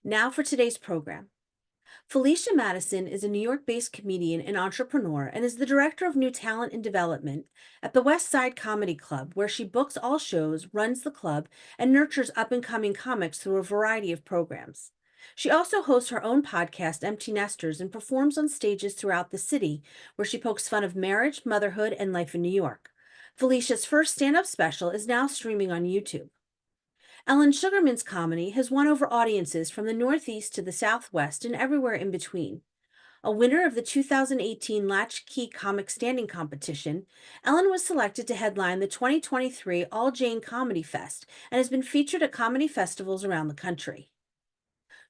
Now for today's program. Felicia Madison is a New York-based comedian and entrepreneur and is the director of new talent and development at the West Side Comedy Club, where she books all shows, runs the club, and nurtures up-and-coming comics through a variety of programs. She also hosts her own podcast, Empty Nesters, and performs on stages throughout the city, where she pokes fun of marriage, motherhood, and life in New York. Felicia's first stand-up special is now streaming on YouTube. Ellen Sugarman's comedy has won over audiences from the Northeast to the Southwest and everywhere in between. A winner of the 2018 Latchkey Comic Standing Competition, Ellen was selected to headline the 2023 All Jane Comedy Fest and has been featured at comedy festivals around the country.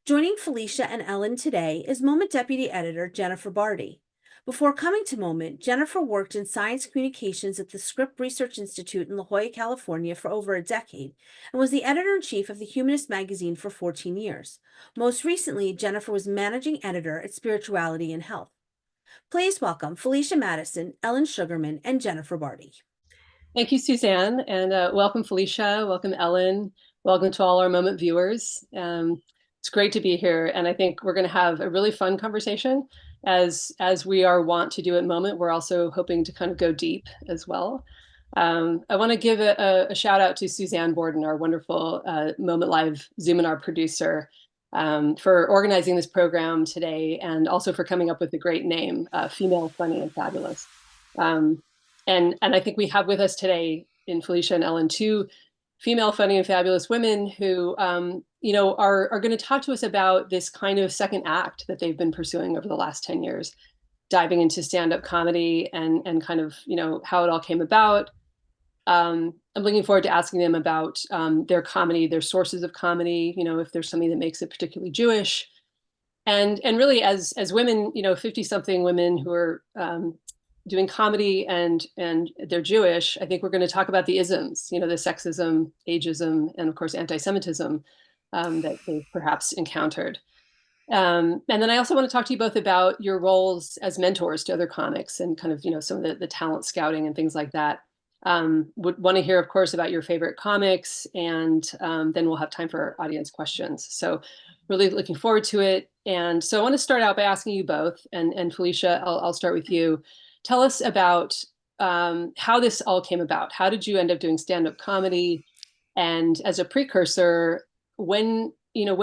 Joining Felicia and Ellen today is Moment Deputy Editor Jennifer Bardi. Before coming to Moment, Jennifer worked in science communications at the Scripps Research Institute in La Jolla, California for over a decade and was the editor-in-chief of the Humanist magazine for 14 years. Most recently, Jennifer was managing editor at Spirituality and Health. Please welcome Felicia Madison, Ellen Sugarman, and Jennifer Bardi. Thank you, Suzanne, and welcome, Felicia. Welcome, Ellen. Welcome to all our Moment viewers. It's great to be here, and I think we're going to have a really fun conversation. As we are wont to do at Moment, we're also hoping to kind of go deep as well. I want to give a shout out to Suzanne Borden, our wonderful Moment Live Zoominar producer, for organizing this program today, and also for coming up with a great name, Female, Funny, and Fabulous. And I think we have with us today in Felicia and Ellen two female, funny, and fabulous women who are going to talk to us about this kind of second act that they've been pursuing over the last 10 years, diving into stand-up comedy and kind of how it all came about. I'm looking forward to asking them about their comedy, their sources of comedy, if there's something that makes it particularly Jewish. And really as women, 50-something women who are doing comedy and they're Jewish, I think we're going to talk about the isms, the sexism, ageism, and of course anti-Semitism that they've perhaps encountered. And then I also want to talk to you both about your roles as mentors to other comics and kind of some of the talent scouting and things like that. Would want to hear, of course, about your favorite comics, and then we'll have time for audience questions. So really looking forward to it. And so I want to start out by asking you both, and Felicia, I'll start with you. Tell us about how this all came about. How did you end up doing stand-up comedy? And as a precursor, when you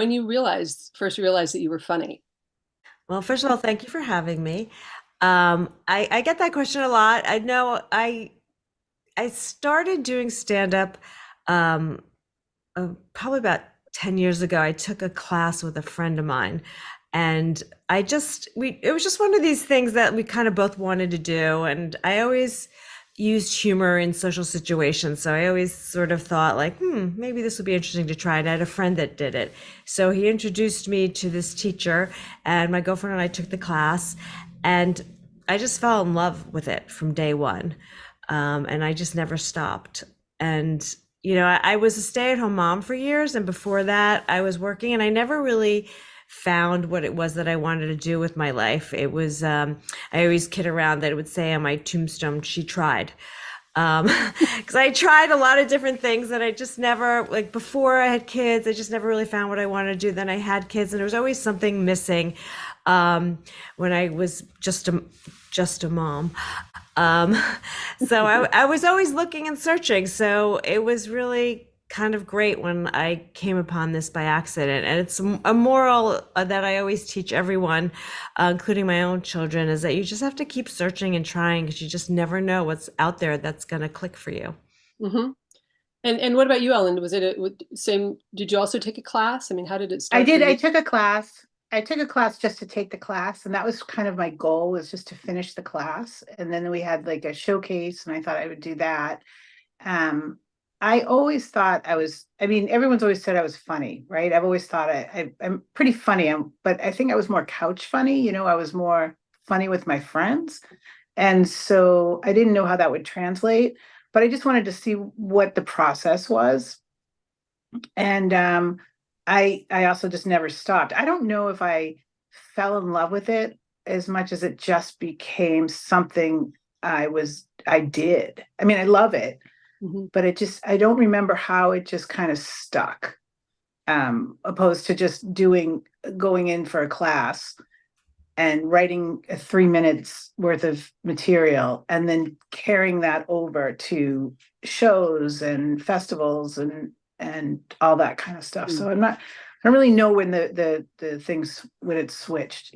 first realized that you were funny? Well, first of all, thank you for having me. I get that question a lot. I know I started doing stand-up probably about 10 years ago. I took a class with a friend of mine, and it was just one of these things that we kind of both wanted to do. And I always used humor in social situations. So I always sort of thought like, maybe this would be interesting to try. And I had a friend that did it. So he introduced me to this teacher, and my girlfriend and I took the class, and I just fell in love with it from day one. And I just never stopped. And, I was a stay-at-home mom for years. And before that, I was working, and I never really found what it was that I wanted to do with my life. It was, I always kid around that it would say on my tombstone, she tried. Because I tried a lot of different things that I just never, like before I had kids, I just never really found what I wanted to do. Then I had kids, and there was always something missing when I was just a mom. So I was always looking and searching. So it was really kind of great when I came upon this by accident. And it's a moral that I always teach everyone, including my own children, is that you just have to keep searching and trying, because you just never know what's out there that's going to click for you. Mm-hmm. And what about you, Ellen? Was it same? Did you also take a class? I mean, how did it start? I did. I took a class. I took a class just to take the class, and that was kind of my goal, was just to finish the class. And then we had like a showcase, and I thought I would do that. I always thought everyone's always said I was funny, right? I've always thought I'm pretty funny, but I think I was more couch funny. I was more funny with my friends. And so I didn't know how that would translate, but I just wanted to see what the process was. And I also just never stopped. I don't know if I fell in love with it as much as it just became something I did. I mean, I love it. Mm-hmm. But I don't remember how it just kind of stuck. opposed to just going in for a class and writing 3 minutes worth of material and then carrying that over to shows and festivals and all that kind of stuff. So I don't really know when the things when it switched,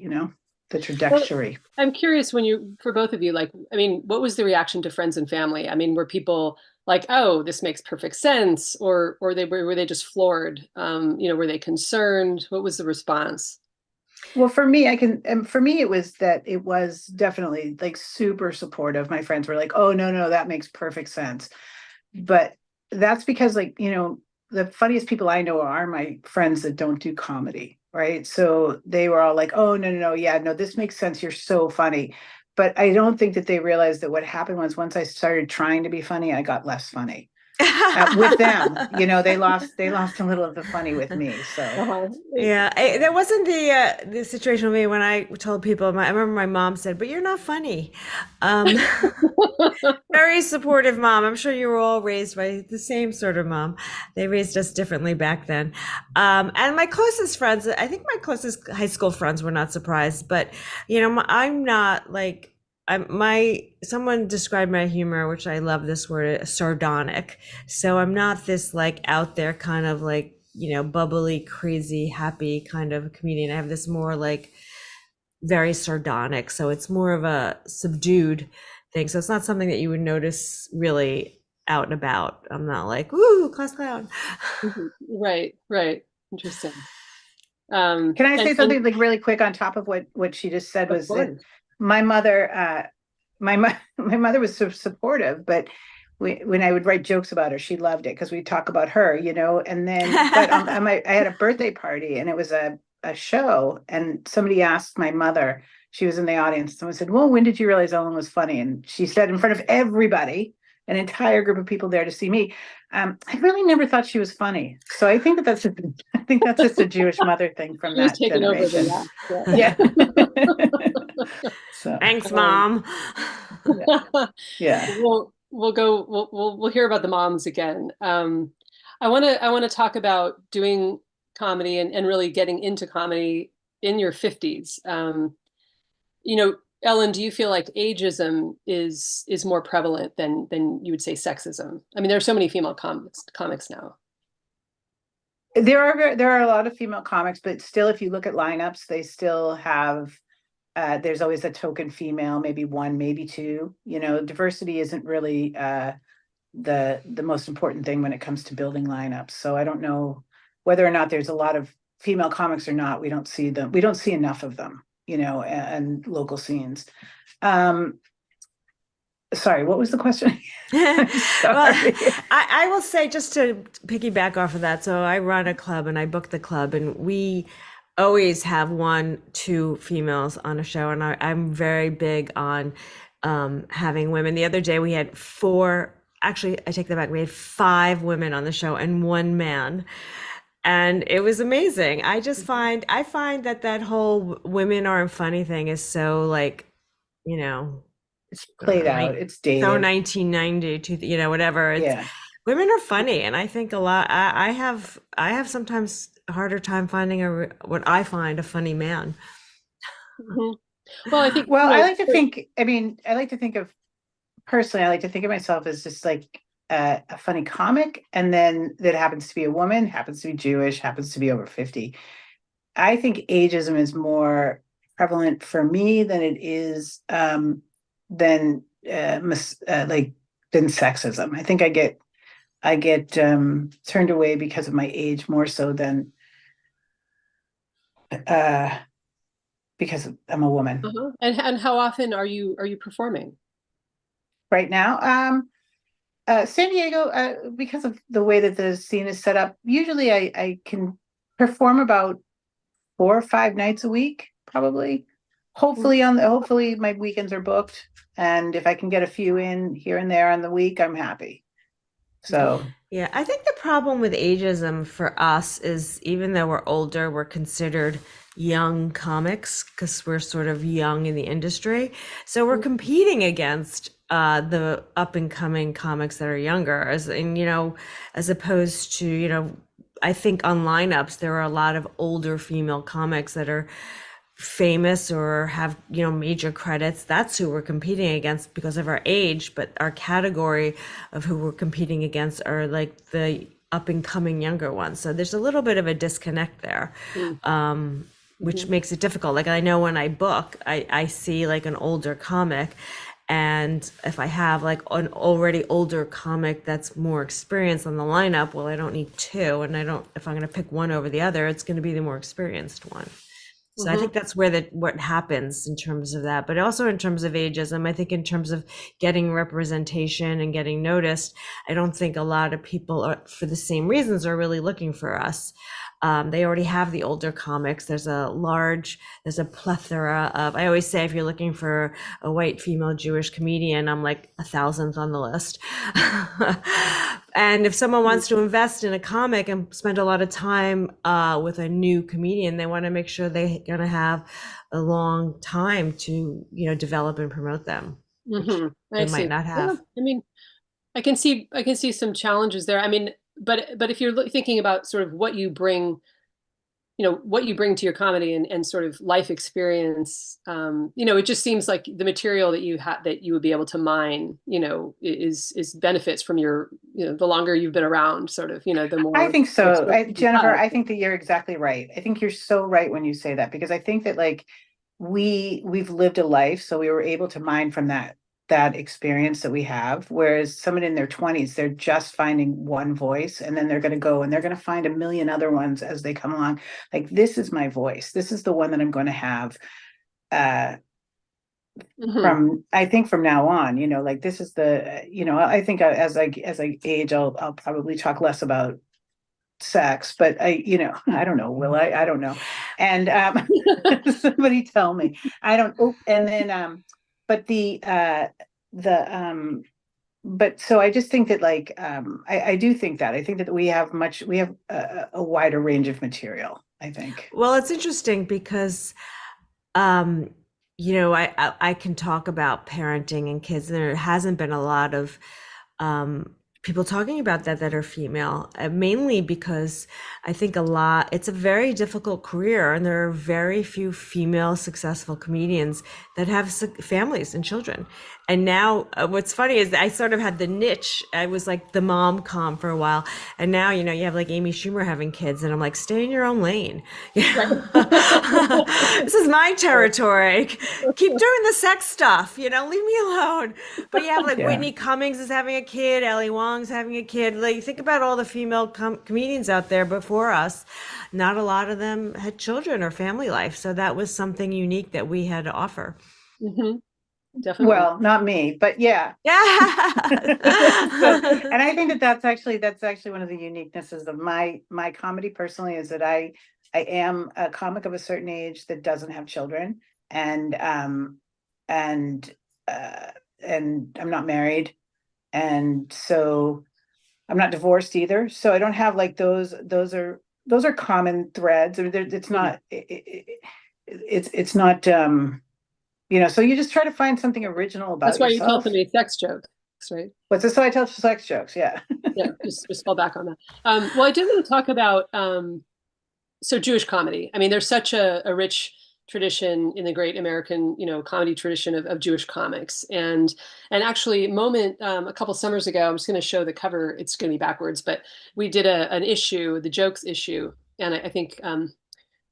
the trajectory. I'm curious for both of you, like, I mean, what was the reaction to friends and family? I mean, were people like, oh, this makes perfect sense, or were they just floored? Were they concerned? What was the response? Well, for me, it was that it was definitely like super supportive. My friends were like, oh, no, that makes perfect sense. But that's because, like, the funniest people I know are my friends that don't do comedy, right? So they were all like, oh, no, yeah, no, this makes sense. You're so funny. But I don't think that they realized that what happened was once I started trying to be funny, I got less funny. With them, they lost a little of the funny with me. So yeah, there wasn't the situation with me when I told people. I remember my mom said, "But you're not funny." Very supportive mom. I'm sure you were all raised by the same sort of mom. They raised us differently back then. And my closest friends, I think my closest high school friends were not surprised. But I'm not like. Someone described my humor, which I love this word, sardonic. So I'm not this like out there kind of like, bubbly, crazy, happy kind of comedian. I have this more like very sardonic. So it's more of a subdued thing. So it's not something that you would notice really out and about. I'm not like, woo, class clown. Right. Interesting. Can I say something like really quick on top of what she just said? Was that my mother, my mother was so supportive, but when I would write jokes about her, she loved it because we talk about her, and then, but I had a birthday party and it was a show, and somebody asked my mother, she was in the audience, someone said, well, when did you realize Ellen was funny? And she said in front of everybody, an entire group of people there to see me, I really never thought she was funny. So I think that's just a Jewish mother thing from that generation. Yeah. So thanks, Mom. Yeah. We'll hear about the moms again. I want to talk about doing comedy and really getting into comedy in your 50s. Ellen, do you feel like ageism is more prevalent than you would say sexism? I mean, there are so many female comics now. There are a lot of female comics, but still, if you look at lineups, they still have. There's always a token female, maybe one, maybe two. Diversity isn't really the most important thing when it comes to building lineups. So I don't know whether or not there's a lot of female comics or not. We don't see them. We don't see enough of them. And local scenes. Sorry, what was the question? Well, I will say, just to piggyback off of that, so I run a club and I book the club, and we always have 1-2 females on a show, and I'm very big on having women. The other day we had 4, actually I take that back, we had 5 women on the show and 1 man. And it was amazing. I find that whole women aren't funny thing is so like, it's played out. It's dated. So 1990, whatever. Women are funny, and I think a lot. I have sometimes a harder time finding what I find a funny man. Mm-hmm. Well, I think. Well, I like to think. I mean, I like to think of myself as just like a funny comic, and then that happens to be a woman, happens to be Jewish, happens to be over 50. I think ageism is more prevalent for me than it is than sexism. I think I get turned away because of my age more so than because I'm a woman. Uh-huh. And how often are you performing? Right now, San Diego, because of the way that the scene is set up, usually I can perform about 4 or 5 nights a week, probably. Hopefully my weekends are booked, and if I can get a few in here and there on the week, I'm happy. So yeah, I think the problem with ageism for us is, even though we're older, we're considered young comics because we're sort of young in the industry. So we're competing against the up and coming comics that are younger, as opposed to, I think on lineups, there are a lot of older female comics that are famous or have, major credits. That's who we're competing against because of our age, but our category of who we're competing against are like the up and coming younger ones. So there's a little bit of a disconnect there. Which makes it difficult. Like I know when I book, I see like an older comic, and if I have like an already older comic that's more experienced on the lineup, well, I don't need two, and if I'm going to pick one over the other, it's going to be the more experienced one. So I think that's where what happens in terms of that, but also in terms of ageism. I think in terms of getting representation and getting noticed, I don't think a lot of people are, for the same reasons, are really looking for us. They already have the older comics. There's a plethora of, I always say, if you're looking for a white female Jewish comedian, I'm like 1,000th on the list. And if someone wants to invest in a comic and spend a lot of time with a new comedian, they want to make sure they're going to have a long time to, develop and promote them, which they might not have. Yeah, I mean, I can see some challenges there. I mean, but if you're thinking about sort of what you bring to your comedy and sort of life experience, it just seems like the material that you would be able to mine, is benefits from your, the longer you've been around, sort of, the more. I think so. Jennifer, I think that you're exactly right. I think you're so right when you say that, because I think that like we've lived a life, so we were able to mine from that experience that we have, whereas someone in their 20s, they're just finding one voice, and then they're going to go and they're going to find a million other ones as they come along. Like, this is my voice, this is the one that I'm going to have from now on, like this is the, I think as I age, I'll probably talk less about sex, but I don't know, will I don't know. And somebody tell me. I don't. And then but so I just think that like I do think that we have a wider range of material, I think. Well, it's interesting because I can talk about parenting and kids, and there hasn't been a lot of people talking about that are female, mainly because I think it's a very difficult career, and there are very few female successful comedians that have families and children. And now what's funny is I sort of had the niche. I was like the mom com for a while, and now you have like Amy Schumer having kids, and I'm like, stay in your own lane. This is my territory. Keep doing the sex stuff, leave me alone. But you have like Whitney Cummings is having a kid, Ellie Wong's having a kid. Like, think about all the female comedians out there before us. Not a lot of them had children or family life, so that was something unique that we had to offer. Definitely. Well, not me, but yeah. And I think that's actually one of the uniquenesses of my comedy personally, is that I am a comic of a certain age that doesn't have children, and I'm not married, and so I'm not divorced either. So I don't have like those are common threads. It's not it's not so you just try to find something original about yourself. That's why you tell somebody sex jokes, right? What's this? So I tell sex jokes, yeah. Yeah, just fall back on that. Well, I did want to talk about so Jewish comedy. I mean, there's such a rich tradition in the great American, comedy tradition of Jewish comics. And actually, Moment, a couple summers ago, I'm just going to show the cover. It's going to be backwards, but we did an issue, the jokes issue, and I think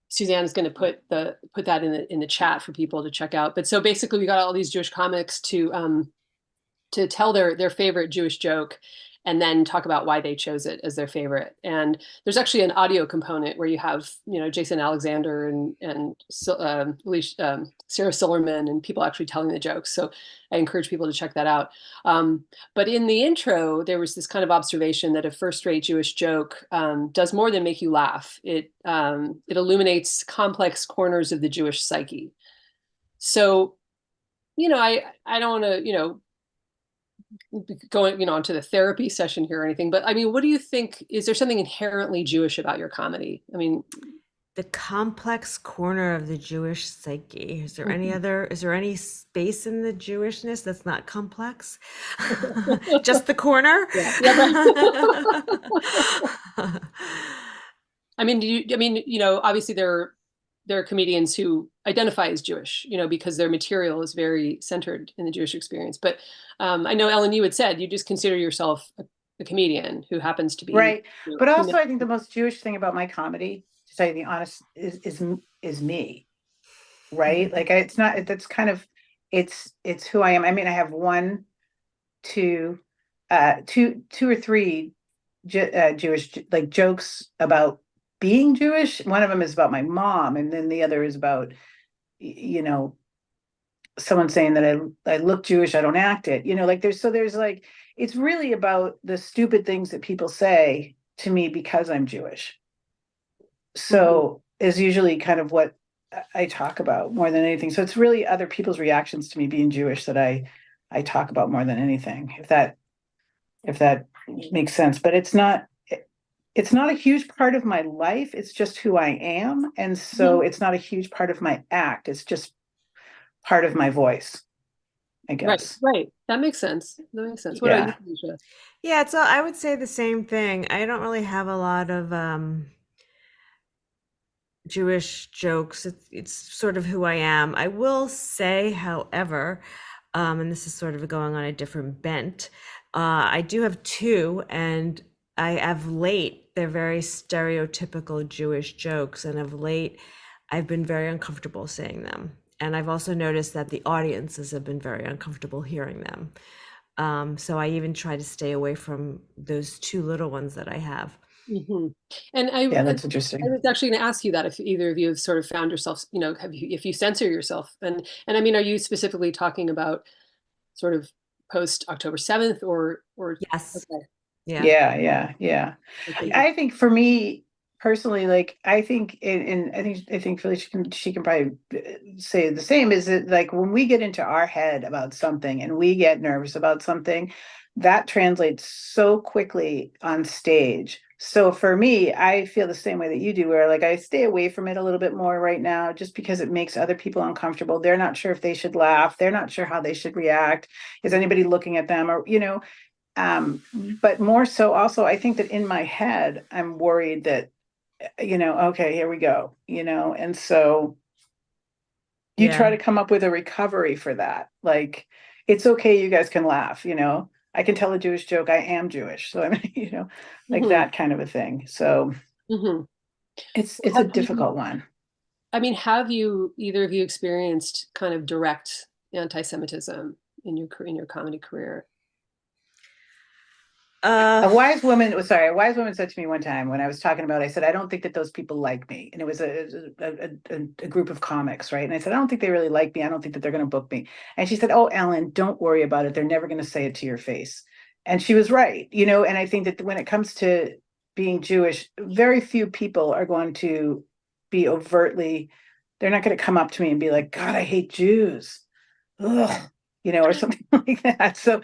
Suzanne is going to put that in the chat for people to check out. But so basically, we got all these Jewish comics to tell their favorite Jewish joke, and then talk about why they chose it as their favorite. And there's actually an audio component where you have, Jason Alexander and Sarah Silverman and people actually telling the jokes. So I encourage people to check that out. But in the intro, there was this kind of observation that a first-rate Jewish joke does more than make you laugh. It illuminates complex corners of the Jewish psyche. So, I don't want to, going onto the therapy session here or anything, but I mean, what do you think? Is there something inherently Jewish about your comedy? I mean, the complex corner of the Jewish psyche. Is there any space in the Jewishness that's not complex? Just the corner? Yeah. I mean, obviously there are comedians who identify as Jewish, because their material is very centered in the Jewish experience. But I know, Ellen, you had said you just consider yourself a comedian who happens to be, Right. But also, female. I think the most Jewish thing about my comedy, to tell you the honest, is me. Right. Like it's not. That's kind of it's who I am. I mean, I have one, two, two or three Jewish like jokes about being Jewish. One of them is about my mom, and then the other is about you know someone saying that I look Jewish, I don't act it. Like there's like it's really about the stupid things that people say to me because I'm Jewish. Mhm. So is usually kind of what I talk about more than anything. So it's really other people's reactions to me being Jewish that I talk about more than anything, if that makes sense. But it's not a huge part of my life. It's just who I am. And so Mhm. it's not a huge part of my act. It's just part of my voice, I Right, guess. right. That makes sense. That makes sense. What about you, Yeah. Felicia? Yeah, so I would say the same thing. I don't really have a lot of Jewish jokes. It's sort of who I am. I will say, however, and this is sort of going on a different bent. I do have two, and of late, they're very stereotypical Jewish jokes, and of late, I've been very uncomfortable saying them. And I've also noticed that the audiences have been very uncomfortable hearing them. So I even try to stay away from those two little ones that I have. Hmm. And Yeah, I that's interesting. was actually going to ask you that if either of you have sort of found yourself, if you censor yourself, and I mean, are you specifically talking about sort of post October 7th or Yes. okay, Yeah. Yeah, yeah, yeah. okay, I think for me personally, like I think, and I think Felicia she can probably say the same. Is that like when we get into our head about something and we get nervous about something, that translates so quickly on stage. So for me, I feel the same way that you do, where like I stay away from it a little bit more right now, just because it makes other people uncomfortable. They're not sure if they should laugh. They're not sure how they should react. Is anybody looking at them? But more so also, I think that in my head, I'm worried that, okay, here we go, and so you try Yeah. to come up with a recovery for that. Like, it's okay, you guys can laugh, I can tell a Jewish joke, I am Jewish. So I mean, like hmm that kind of a thing. So hmm it's a have you, difficult one. I mean, have you either of you experienced kind of direct anti-Semitism in your comedy career? Uh, A wise woman said to me one time when I was talking about, I said, I don't think that those people like me. And it was a group of comics, right? And I said, I don't think they really like me. I don't think that they're going to book me. And she said, Oh, Ellen, don't worry about it. They're never going to say it to your face. And she was right, and I think that when it comes to being Jewish, very few people are going to be overtly, they're not going to come up to me and be like, God, I hate Jews. Ugh, or something like that. So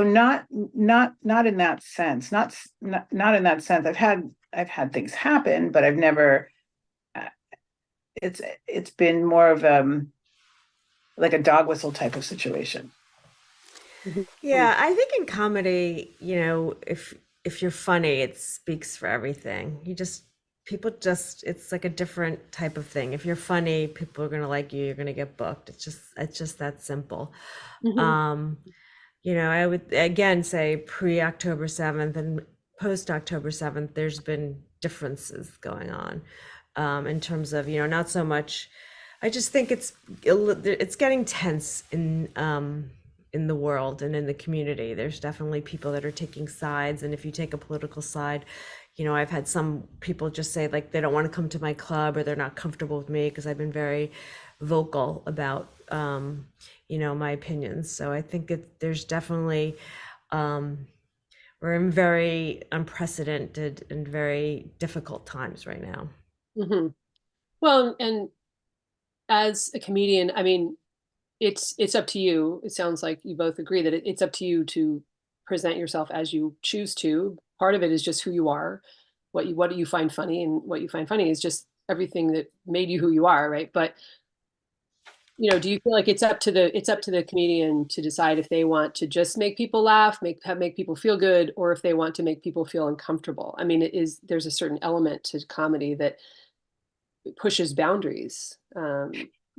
not in that sense, not in that sense. I've had things happen, but I've never. Uh, it's been more of like a dog whistle type of situation. Mhm. yeah, I think in comedy, if you're funny, it speaks for everything. People just it's like a different type of thing. If you're funny, people are gonna like you, you're gonna get booked. It's just that simple. Mhm. Um, I would again say pre-October 7th and post-October 7th, there's been differences going on in terms of, not so much. I just think it's getting tense in the world and in the community. There's definitely people that are taking sides, and if you take a political side, I've had some people just say like they don't want to come to my club or they're not comfortable with me because I've been very vocal about my opinions. So I think there's definitely we're in very unprecedented and very difficult times right now. Mhm. Well, and as a comedian, I mean, it's up to you. It sounds like you both agree that it's up to you to present yourself as you choose to. Part of it is just who you are, what do you find funny, and what you find funny is just everything that made you who you are, right? But do you feel like it's up to the comedian to decide if they want to just make people laugh, make people feel good, or if they want to make people feel uncomfortable? I mean, there's a certain element to comedy that pushes boundaries. I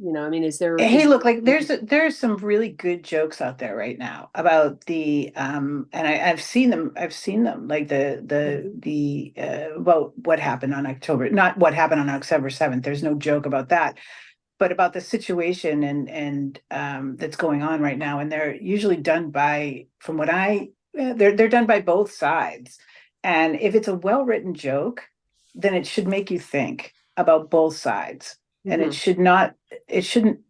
mean, Hey, look, like there's some really good jokes out there right now about the and I've seen them, like the about what happened on October, not what happened on October 7th. There's no joke about that, but about the situation and that's going on right now. And they're usually done by, from what they're done by both sides. And if it's a well-written joke, then it should make you think about both sides. And it should not, it shouldn't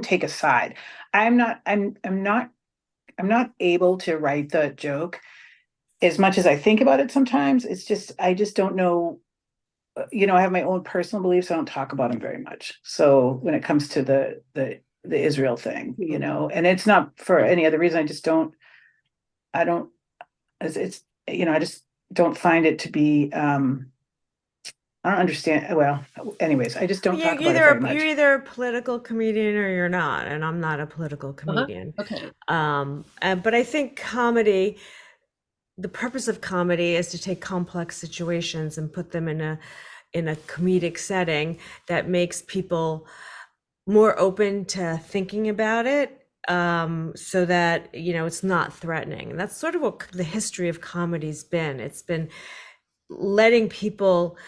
take a side. I'm not able to write the joke as much as I think about it sometimes. It's just, I just don't know. I have my own personal beliefs. I don't talk about them very much. So when it comes to the Israel thing, and it's not for any other reason. I don't, it's I just don't find it to be, I don't understand. Well, anyways, I just don't talk about it very much. You're either a political comedian or you're not, and I'm not a political comedian. Okay. But I think comedy, the purpose of comedy is to take complex situations and put them in a comedic setting that makes people more open to thinking about it, so that it's not threatening. And that's sort of what the history of comedy's been. It's been letting people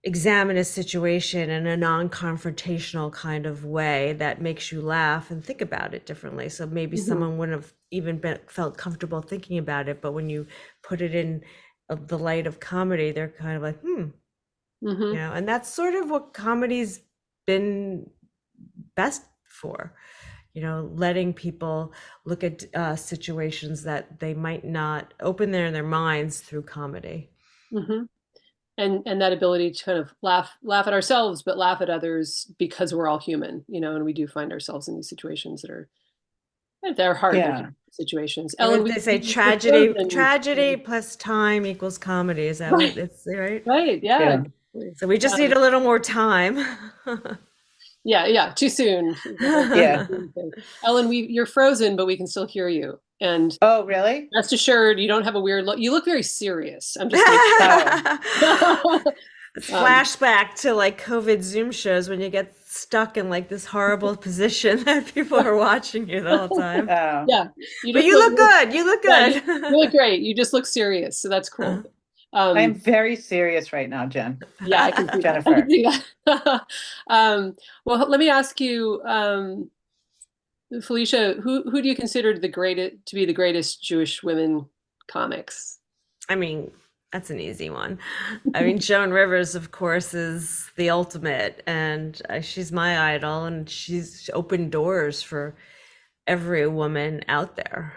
examine a situation in a non-confrontational kind of way that makes you laugh and think about it differently. So maybe someone wouldn't have even felt comfortable thinking about it, but when you put it in the light of comedy, they're kind of like, and that's sort of what comedy's been best for, letting people look at situations that they might not open their minds through comedy. And that ability to kind of laugh at ourselves, but laugh at others, because we're all human, and we do find ourselves in these situations they're hard situations. Ellen, they say tragedy plus time equals comedy. Is that what it's right? Right. Yeah. So we just need a little more time. Yeah. Too soon. Yeah. Ellen, you're frozen, but we can still hear you. And oh, really? Rest assured, you don't have a weird look. You look very serious. I'm just flashback to like COVID Zoom shows when you get stuck in like this horrible position that people are watching you the whole time. Yeah, but you look good. You look good. You look great. You just look serious, so that's cool. I'm very serious right now, Jen. Yeah, I can see Jennifer. I can see that. Well, let me ask you, Felicia, who do you consider to be the greatest Jewish women comics? I mean, that's an easy one. I mean, Joan Rivers, of course, is the ultimate, and she's my idol, and she's opened doors for every woman out there.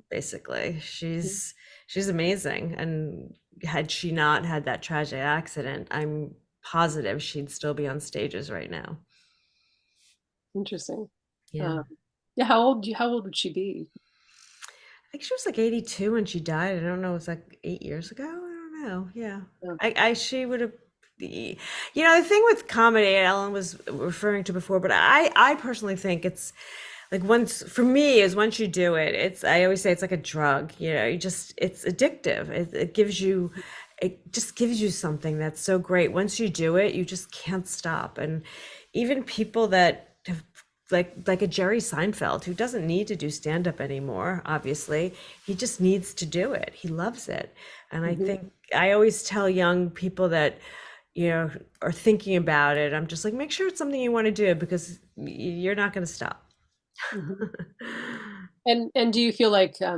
Basically, she's amazing, and had she not had that tragic accident, I'm positive she'd still be on stages right now. Interesting. Yeah. How old would she be? I think she was like 82 when she died. I don't know. It was like 8 years ago. I don't know. Yeah. She would have, the thing with comedy Ellen was referring to before, but I personally think it's like once you do it, I always say it's like a drug, it's addictive. It just gives you something that's so great. Once you do it, you just can't stop. And even people that have like a Jerry Seinfeld, who doesn't need to do stand-up anymore, obviously, he just needs to do it. He loves it. And I think I always tell young people that, are thinking about it, I'm just like, make sure it's something you want to do, because you're not going to stop. And do you feel like, I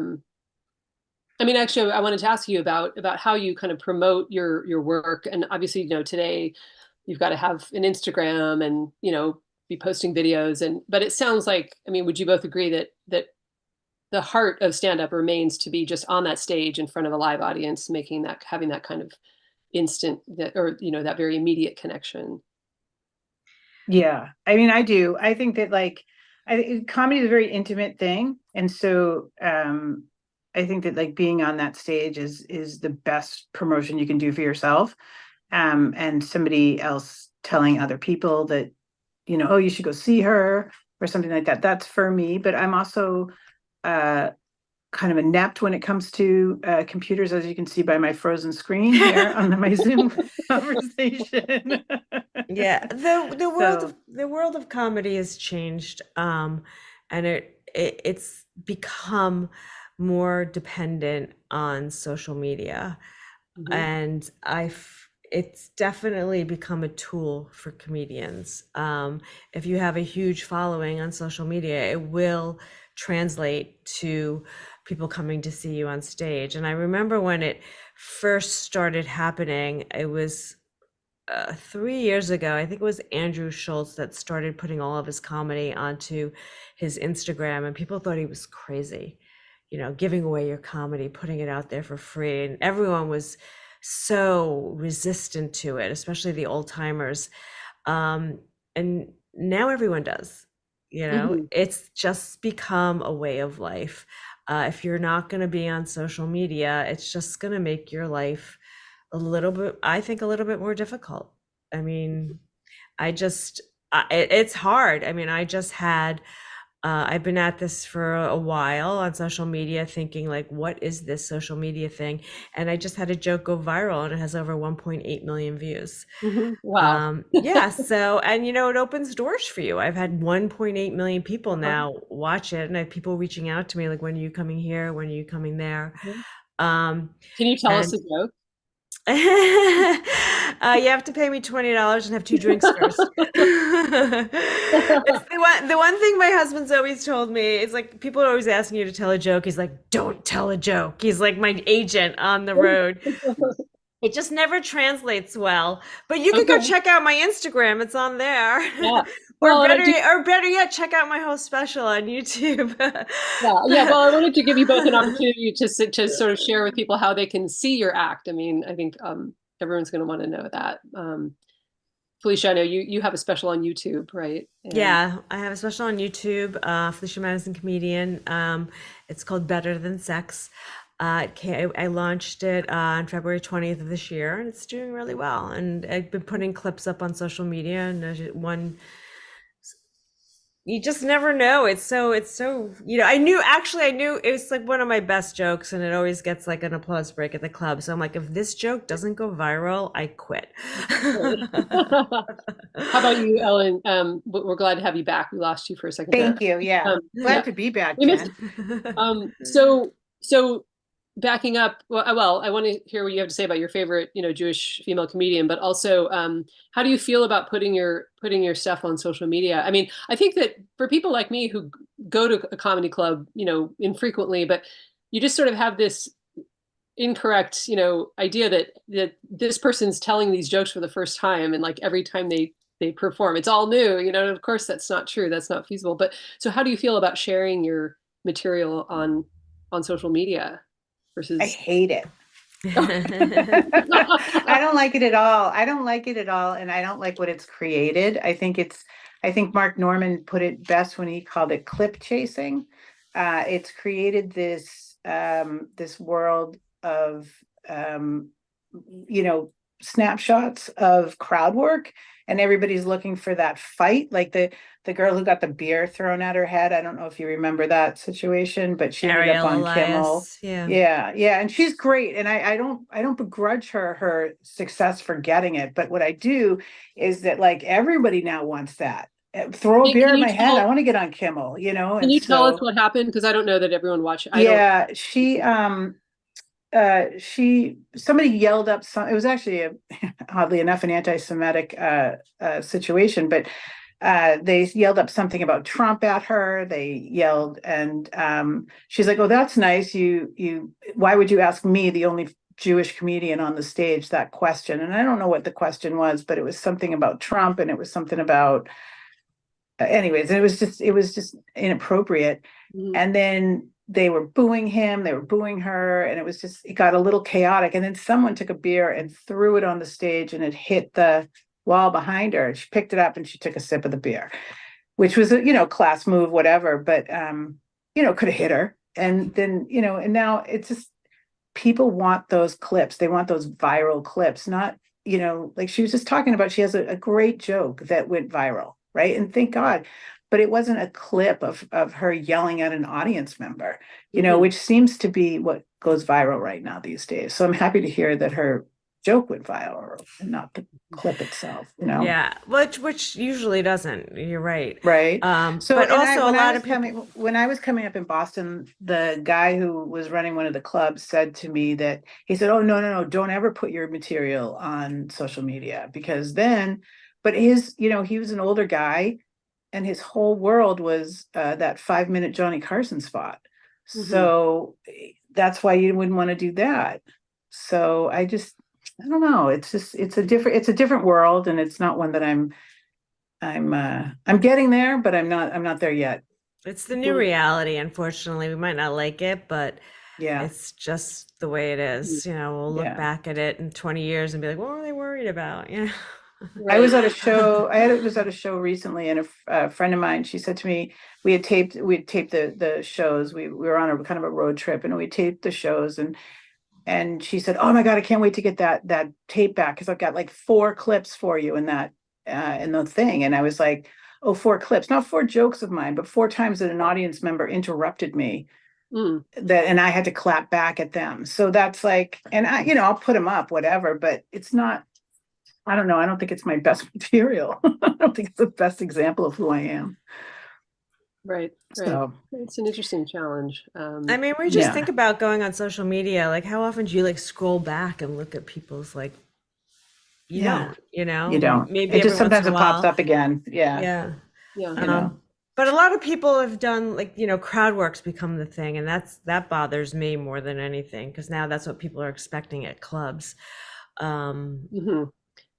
mean, actually, I wanted to ask you about how you kind of promote your work. And obviously, today you've got to have an Instagram and, be posting videos. But it sounds like, I mean, would you both agree that the heart of stand-up remains to be just on that stage in front of a live audience, having that kind of instant that very immediate connection? Yeah. I mean, I do. I think that comedy is a very intimate thing. And so, I think that being on that stage is the best promotion you can do for yourself. And somebody else telling other people that oh, you should go see her or something like that. That's for me. But I'm also kind of inept when it comes to computers, as you can see by my frozen screen here on my Zoom conversation. Yeah, So, the world of comedy has changed, and it's become more dependent on social media, Mhm. and it's definitely become a tool for comedians. If you have a huge following on social media, it will translate to people coming to see you on stage. And I remember when it first started happening, it was 3 years ago. I think it was Andrew Schultz that started putting all of his comedy onto his Instagram, and people thought he was crazy, giving away your comedy, putting it out there for free. And everyone was so resistant to it, especially the old timers. And now everyone does. Mhm. It's just become a way of life. If you're not going to be on social media, it's just going to make your life a little bit, I think, a little bit more difficult. I mean, it's hard. I mean, I've been at this for a while on social media, thinking like, what is this social media thing? And I just had a joke go viral, and it has over 1.8 million views. Mhm. Wow. Yeah, so, and it opens doors for you. I've had 1.8 million people Uh-huh. now watch it, and I have people reaching out to me like, when are you coming here? When are you coming there? Mhm. Um, Can you tell us and a joke? you have to pay me $20 and have two drinks first. It's the one thing my husband's always told me is like, people are always asking you to tell a joke. He's like, don't tell a joke. He's like my agent on the road. It just never translates well. But you could go Okay. check out my Instagram. It's on there. Yeah. Or Well, and I better do. or better yet, check out my whole special on YouTube. Yeah, yeah. Well, I wanted to give you both an opportunity to sort of share with people how they can see your act. I mean, I think everyone's going to want to know that. Felicia, I know you have a special on YouTube, right? And Yeah, I have a special on YouTube, Felicia Madison comedian. It's called Better Than Sex. I launched it on February 20th of this year, and it's doing really well. And I've been putting clips up on social media, and there's one, you just never know. It's so, I knew it was like one of my best jokes, and it always gets like an applause break at the club. So I'm like, if this joke doesn't go viral, I quit. great. How about you, Ellen? We're glad to have you back. We lost you for a second there. thank you. Yeah. Yeah, Glad to be back, we missed. Jen. So backing up, well, I want to hear what you have to say about your favorite, Jewish female comedian, but also, how do you feel about putting your stuff on social media? I mean, I think that for people like me who go to a comedy club, infrequently, but you just sort of have this incorrect, idea that this person's telling these jokes for the first time, and like every time they perform, it's all new, and of course that's not true. That's not feasible. But so how do you feel about sharing your material on social media I versus hate it. I don't like it at all. I don't like it at all. And I don't like what it's created. I think Mark Norman put it best when he called it clip chasing. It's created this world of, um, you know, snapshots of crowd work, and everybody's looking for that fight. Like the girl who got the beer thrown at her head. I don't know if you remember that situation, but she ended up Ariel on Kimmel. Elias, yeah. Yeah, yeah, and she's great, and I don't begrudge her success for getting it, but what I do is that like everybody now wants that. Throw a beer can at you my head. I tell want to get on Kimmel, can and you tell us so what happened? Because I don't know that everyone watched. I don't. yeah, she somebody yelled up some. It was actually oddly enough an anti-Semitic situation, but they yelled up something about Trump at her. They yelled, and she's like, "Oh, that's nice. You. Why would you ask me, the only Jewish comedian on the stage, that question?" And I don't know what the question was, but it was something about Trump, and it was something about, anyways. It was just inappropriate. Mhm. And then they were booing him, they were booing her, and it got a little chaotic. And then someone took a beer and threw it on the stage, and it hit the wall behind her. She picked it up and she took a sip of the beer, which was a, class move, whatever, but could have hit her. And then, and now it's just, people want those clips. They want those viral clips, not, like she was just talking about, she has a great joke that went viral, right? And thank God. But it wasn't a clip of her yelling at an audience member, which seems to be what goes viral right now these days. So I'm happy to hear that her joke went viral and not the clip itself, Yeah, which usually doesn't. You're right. Right. So, But also a lot of people, when I was coming up in Boston, the guy who was running one of the clubs said to me that he said, "Oh, no, don't ever put your material on social media because then," but he was an older guy and his whole world was that 5-minute Johnny Carson spot. So that's why you wouldn't want to do that. So I don't know. It's a different world, and it's not one that I'm getting there, but I'm not there yet. It's the new reality, unfortunately. We might not like it, but Yeah. it's just the way it is. We'll look back at it in 20 years and be like, what were they worried about? I was at a show. Was at a show recently, and a friend of mine, she said to me, we had taped the shows. We were on a kind of a road trip, and we taped the shows, and she said, "Oh my God, I can't wait to get that tape back because I've got like 4 clips for you in the thing." And I was like, "Oh, 4 clips, not 4 jokes of mine, but 4 times that an audience member interrupted me and I had to clap back at them." So that's like, and I'll put them up, whatever, but it's not. I don't know. I don't think it's my best material. I don't think it's the best example of who I am. Right. So it's an interesting challenge. I mean, we just think about going on social media. Like, how often do you like scroll back and look at people's you don't. Maybe it just sometimes it while. pops up again. Yeah. But a lot of people have done crowd work's become the thing, and that bothers me more than anything because now that's what people are expecting at clubs.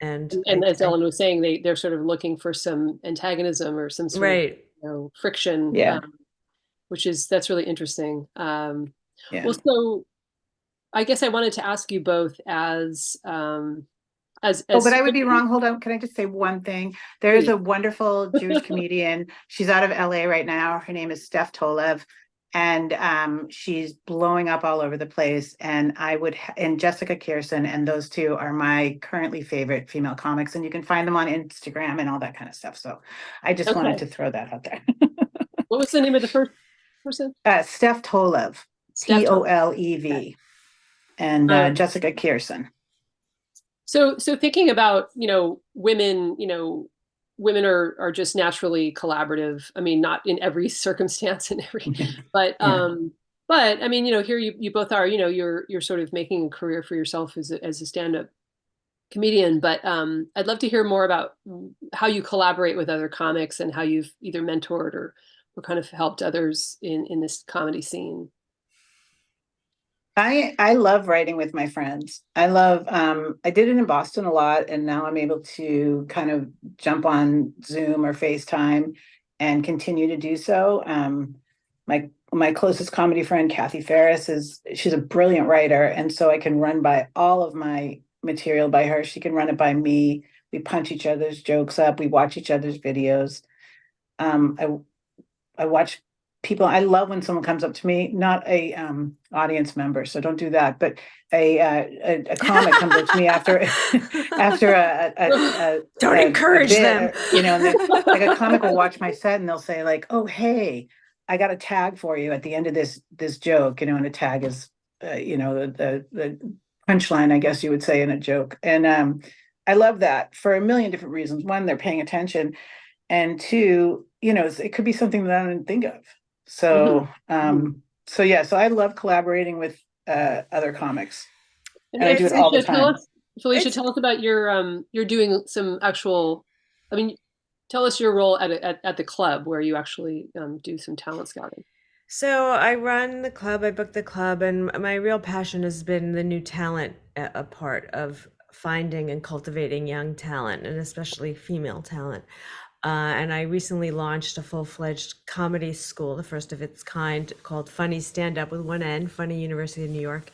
And as Ellen was saying, they're sort of looking for some antagonism or some sort of friction, that's really interesting. Well, so I guess I wanted to ask you both as but I would be wrong. Hold on. Can I just say one thing? There is a wonderful Jewish comedian. She's out of LA right now. Her name is Steph Tolev. And she's blowing up all over the place. And and Jessica Kirson, and those two are my currently favorite female comics. And you can find them on Instagram and all that kind of stuff. So I just wanted to throw that out there. What was the name of the first person? Steph Tolev, Tolev, and Jessica Kirson. So thinking about, women, women are just naturally collaborative. I mean, not in every circumstance but I mean, here you both are, you're sort of making a career for yourself as a stand-up comedian, but I'd love to hear more about how you collaborate with other comics and how you've either mentored or kind of helped others in this comedy scene. I love writing with my friends. I did it in Boston a lot, and now I'm able to kind of jump on Zoom or FaceTime and continue to do so. My closest comedy friend, Kathy Ferris, she's a brilliant writer, and so I can run by all of my material by her. She can run it by me. We punch each other's jokes up. We watch each other's videos. I watch people. I love when someone comes up to me, not a audience member, so don't do that, but a comic comes up to me after a don't encourage them. Like a comic will watch my set and they'll say like, "Oh, hey, I got a tag for you at the end of this joke," and a tag is the punchline, I guess you would say, in a joke. And I love that for a million different reasons. One, they're paying attention, and 2, it could be something that I didn't think of. So, so I love collaborating with other comics, and I do it all the time. Felicia, tell us about you're doing some actual. I mean, tell us your role at the club where you actually do some talent scouting. So I run the club, I book the club, and my real passion has been the new talent, a part of finding and cultivating young talent, and especially female talent. And I recently launched a full-fledged comedy school, the first of its kind, called Funny Stand Up with one N, Funny University of New York.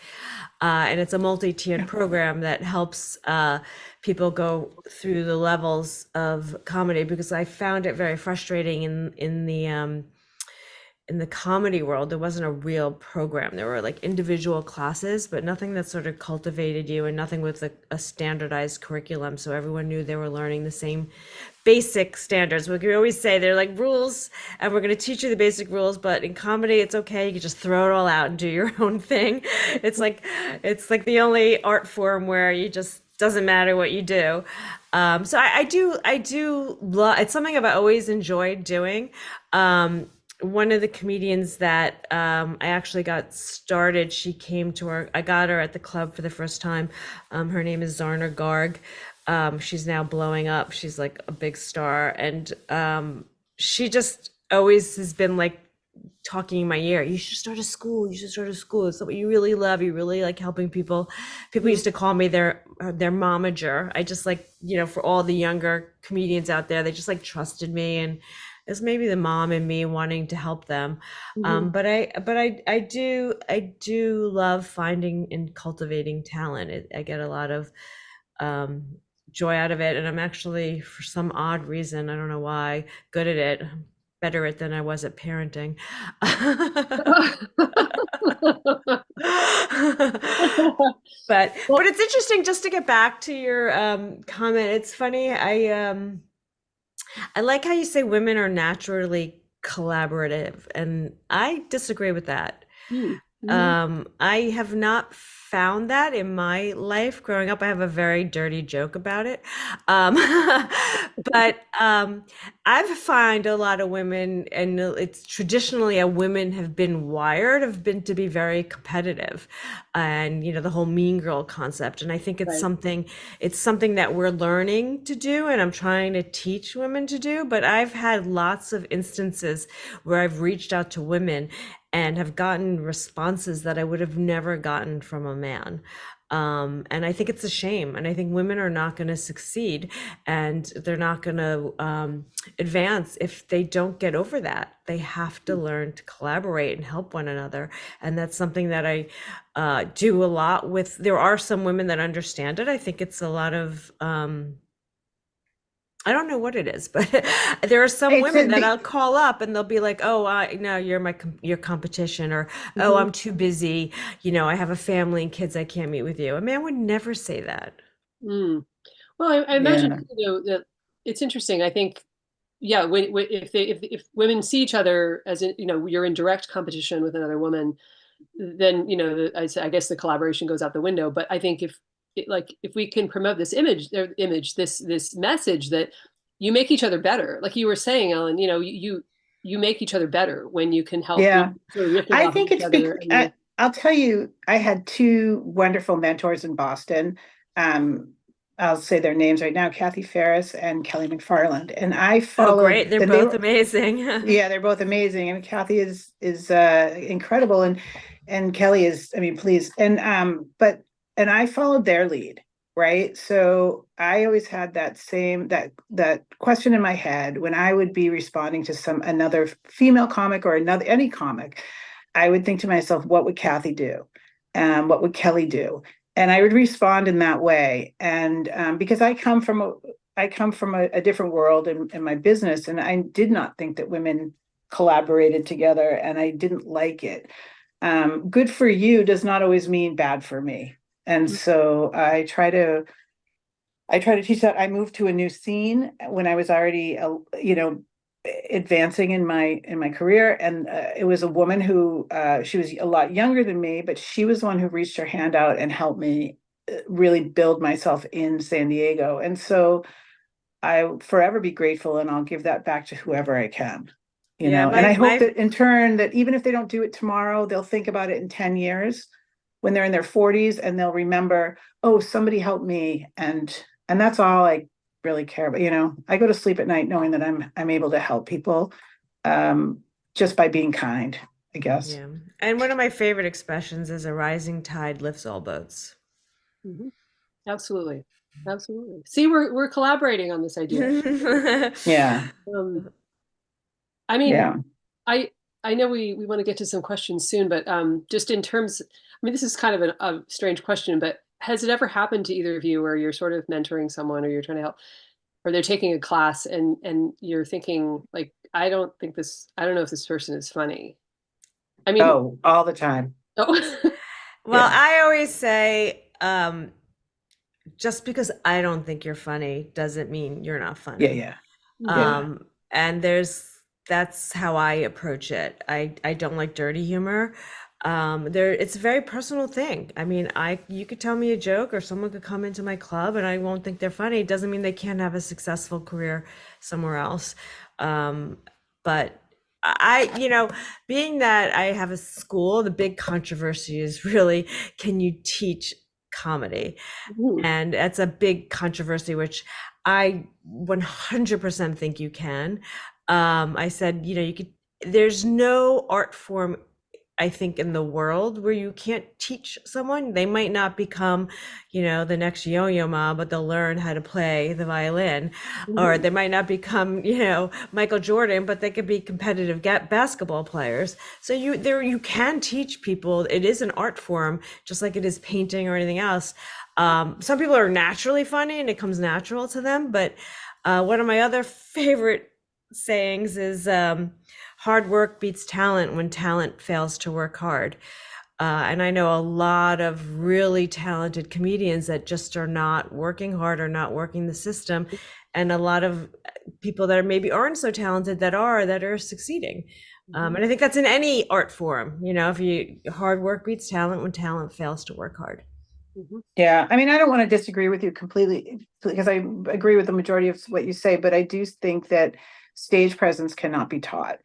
And it's a multi-tiered program that helps people go through the levels of comedy, because I found it very frustrating in the comedy world, there wasn't a real program. There were like individual classes, but nothing that sort of cultivated you, and nothing with a standardized curriculum. So everyone knew they were learning the same basic standards. We always say they're like rules, and we're going to teach you the basic rules, but in comedy, it's okay. You can just throw it all out and do your own thing. It's like the only art form where you just doesn't matter what you do. So I do love, it's something I've always enjoyed doing. One of the comedians that I actually got started, she came to I got her at the club for the first time. Her name is Zarna Garg. She's now blowing up. She's like a big star. And she just always has been like talking in my ear. You should start a school. You should start a school. It's what you really love. You really like helping people. People used to call me their momager. I just like, for all the younger comedians out there, they just like trusted me, and it's maybe the mom in me wanting to help them. But I do love finding and cultivating talent. I get a lot of joy out of it, and I'm actually, for some odd reason, I don't know why, good at it. I'm better at than I was at parenting. But it's interesting, just to get back to your comment. It's funny. I like how you say women are naturally collaborative, and I disagree with that. I have not found that in my life growing up. I have a very dirty joke about it. But I've found a lot of women, and it's traditionally how women have been wired, have been to be very competitive, and the whole mean girl concept. And I think it's Right. something that we're learning to do, and I'm trying to teach women to do. But I've had lots of instances where I've reached out to women and have gotten responses that I would have never gotten from a man. And I think it's a shame. And I think women are not going to succeed, and they're not going to advance if they don't get over that. They have to learn to collaborate and help one another. And that's something that I do a lot with. There are some women that understand it. I think it's a lot of I don't know what it is, but there are some It's women in that the, I'll call up and they'll be like, "Oh, no, you're your competition," or "Oh, I'm too busy. I have a family and kids. I can't meet with you." A man would never say that. Mm. Well, I imagine yeah. that it's interesting. I think, yeah, if women see each other as you're in direct competition with another woman, then I guess the collaboration goes out the window. But I think if we can promote this this message that you make each other better, like you were saying, Ellen, you make each other better when you can help, Yeah. sort of riffing I off of think each other. And I'll tell you, I had two wonderful mentors in Boston. Um, I'll say their names right now, Kathy Ferris and Kelly McFarland. And I Oh, followed, great. They're and they both were, amazing. yeah, they're both amazing. And Kathy is incredible, and Kelly is, I mean, please. And I followed their lead, right? So I always had that question in my head when I would be responding to another female comic or another any comic. I would think to myself, what would Kathy do? What would Kelly do? And I would respond in that way. And because I come from a different world in my business, and I did not think that women collaborated together, and I didn't like it. Good for you does not always mean bad for me, and so I try to teach that. I moved to a new scene when I was already, advancing in my career, and it was a woman who she was a lot younger than me, but she was the one who reached her hand out and helped me really build myself in San Diego, and so I'll forever be grateful, and I'll give that back to whoever I can, Yeah, and my I hope my that in turn, that even if they don't do it tomorrow, they'll think about it in 10 years when they're in their 40s, and they'll remember, oh, somebody helped me, and that's all I really care about. I go to sleep at night knowing that I'm able to help people, um, just by being kind, I guess. yeah. And one of my favorite expressions is a rising tide lifts all boats. Mhm. Absolutely, absolutely. See, we're collaborating on this idea. Yeah, Um, I mean, yeah. I I know we want to get to some questions soon, but just in terms, I mean, this is kind of a strange question, but has it ever happened to either of you where you're sort of mentoring someone, or you're trying to help, or they're taking a class, and you're thinking like, I don't know if this person is funny. I mean, Oh, all the time. oh. Well, Yeah. I always say, just because I don't think you're funny doesn't mean you're not Yeah, funny. yeah. Yeah. And that's how I approach it. I don't like dirty humor. It's a very personal thing. I mean, you could tell me a joke or someone could come into my club and I won't think they're funny. It doesn't mean they can't have a successful career somewhere else. But being that I have a school, the big controversy is really, can you teach comedy? And that's a big controversy, which I 100% think you can. I said, there's no art form, I think, in the world where you can't teach someone. They might not become, the next Yo-Yo Ma, but they'll learn how to play the violin. Or they might not become, Michael Jordan, but they could be competitive basketball players. So you can teach people. It is an art form, just like it is painting or anything else. Some people are naturally funny and it comes natural to them, but one of my other favorite sayings is, hard work beats talent when talent fails to work hard. And I know a lot of really talented comedians that just are not working hard or not working the system, and a lot of people that maybe aren't so talented that are succeeding. And I think that's in any art form. If hard work beats talent when talent fails to work hard. Yeah, I mean, I don't want to disagree with you completely because I agree with the majority of what you say, but I do think that stage presence cannot be taught.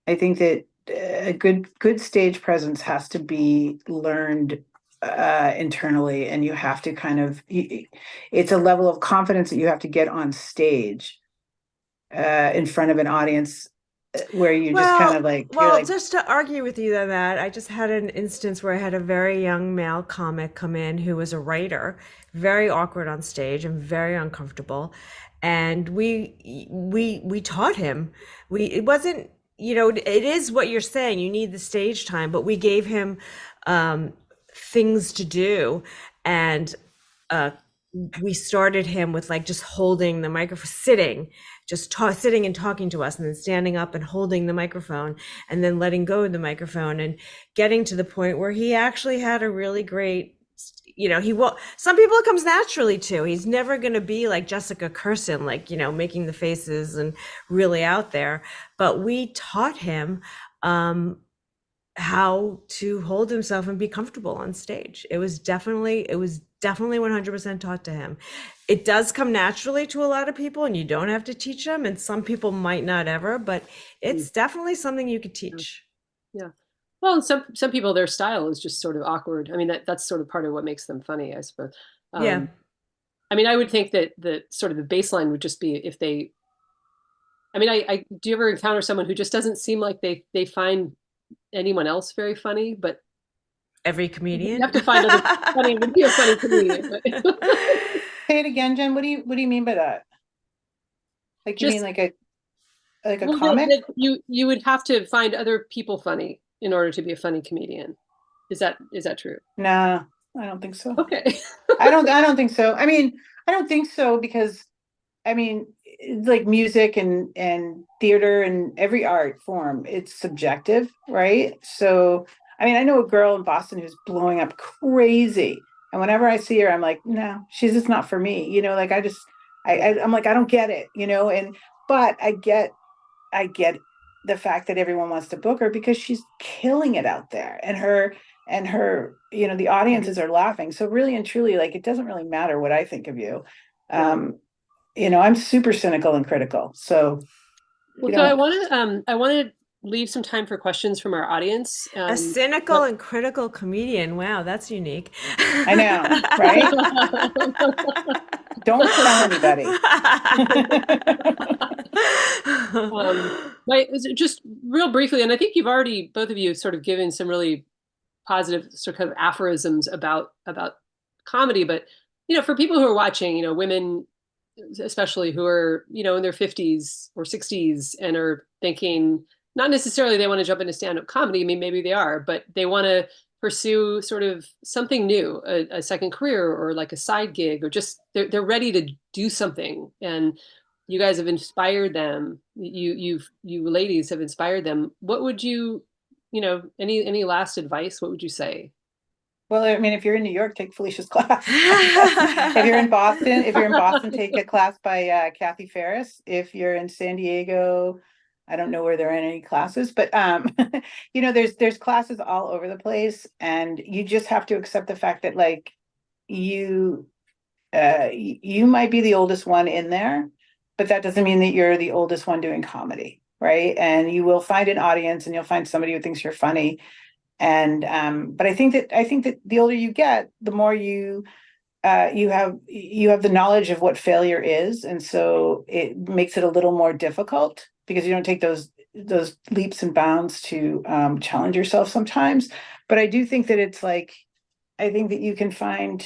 I think that a good stage presence has to be learned internally, and you have to it's a level of confidence that you have to get on stage in front of an audience where you just kind of like, you're Well, like, just to argue with you on that, I just had an instance where I had a very young male comic come in who was a writer, very awkward on stage and very uncomfortable. And we taught him. It wasn't, it is what you're saying. You need the stage time, but we gave him things to do, and we started him with like just holding the microphone, sitting and talking to us, and then standing up and holding the microphone, and then letting go of the microphone, and getting to the point where he actually had a really great, he will. Some people it comes naturally to. He's never going to be like Jessica Kirson, like making the faces and really out there. But we taught him how to hold himself and be comfortable on stage. It was definitely 100% taught to him. It does come naturally to a lot of people, and you don't have to teach them, and some people might not ever, but it's definitely something you could teach. Yeah. Well, and some people, their style is just sort of awkward. I mean, that's sort of part of what makes them funny, I suppose. Yeah. I mean, I would think that the sort of the baseline would just be if they, I mean, I do you ever encounter someone who just doesn't seem like they find anyone else very funny, but Every comedian. you have to find other funny to be a funny comedian. say it again, Jen. What do you mean by that? Like, you Just mean like a well, comic? you would have to find other people funny in order to be a funny comedian. Is that true? No, I don't think so. Okay. I don't think so. I mean, I don't think so because I mean, like music and theater and every art form, it's subjective, right? So, I mean, I know a girl in Boston who's blowing up crazy, and whenever I see her, I'm like, no, she's just not for me. Like I'm like, I don't get it, but I get the fact that everyone wants to book her because she's killing it out there, and her, the audiences are laughing. So really and truly, like, it doesn't really matter what I think of you. I'm super cynical and critical. So Well, so I want to leave some time for questions from our audience. A cynical and critical comedian. Wow, that's unique. I know, right? Don't tell anybody. Just real briefly, and I think you've already, both of you, sort of given some really positive sort of aphorisms about comedy, but for people who are watching, women especially who are in their 50s or 60s and are thinking not necessarily they want to jump into stand-up comedy. I mean, maybe they are, but they want to pursue sort of something new, a second career or like a side gig, or just they're ready to do something. And you guys have inspired them. You ladies have inspired them. What would you, any last advice? What would you say? Well, I mean, if you're in New York, take Felicia's class. If you're in Boston, take a class by Kathy Ferris. If you're in San Diego, I don't know where there are any classes, but there's classes all over the place, and you just have to accept the fact that like you you might be the oldest one in there, but that doesn't mean that you're the oldest one doing comedy, right? And you will find an audience, and you'll find somebody who thinks you're funny. And but I think that the older you get, the more you have the knowledge of what failure is, and so it makes it a little more difficult because you don't take those leaps and bounds to challenge yourself sometimes. But I do think that it's like I think you can find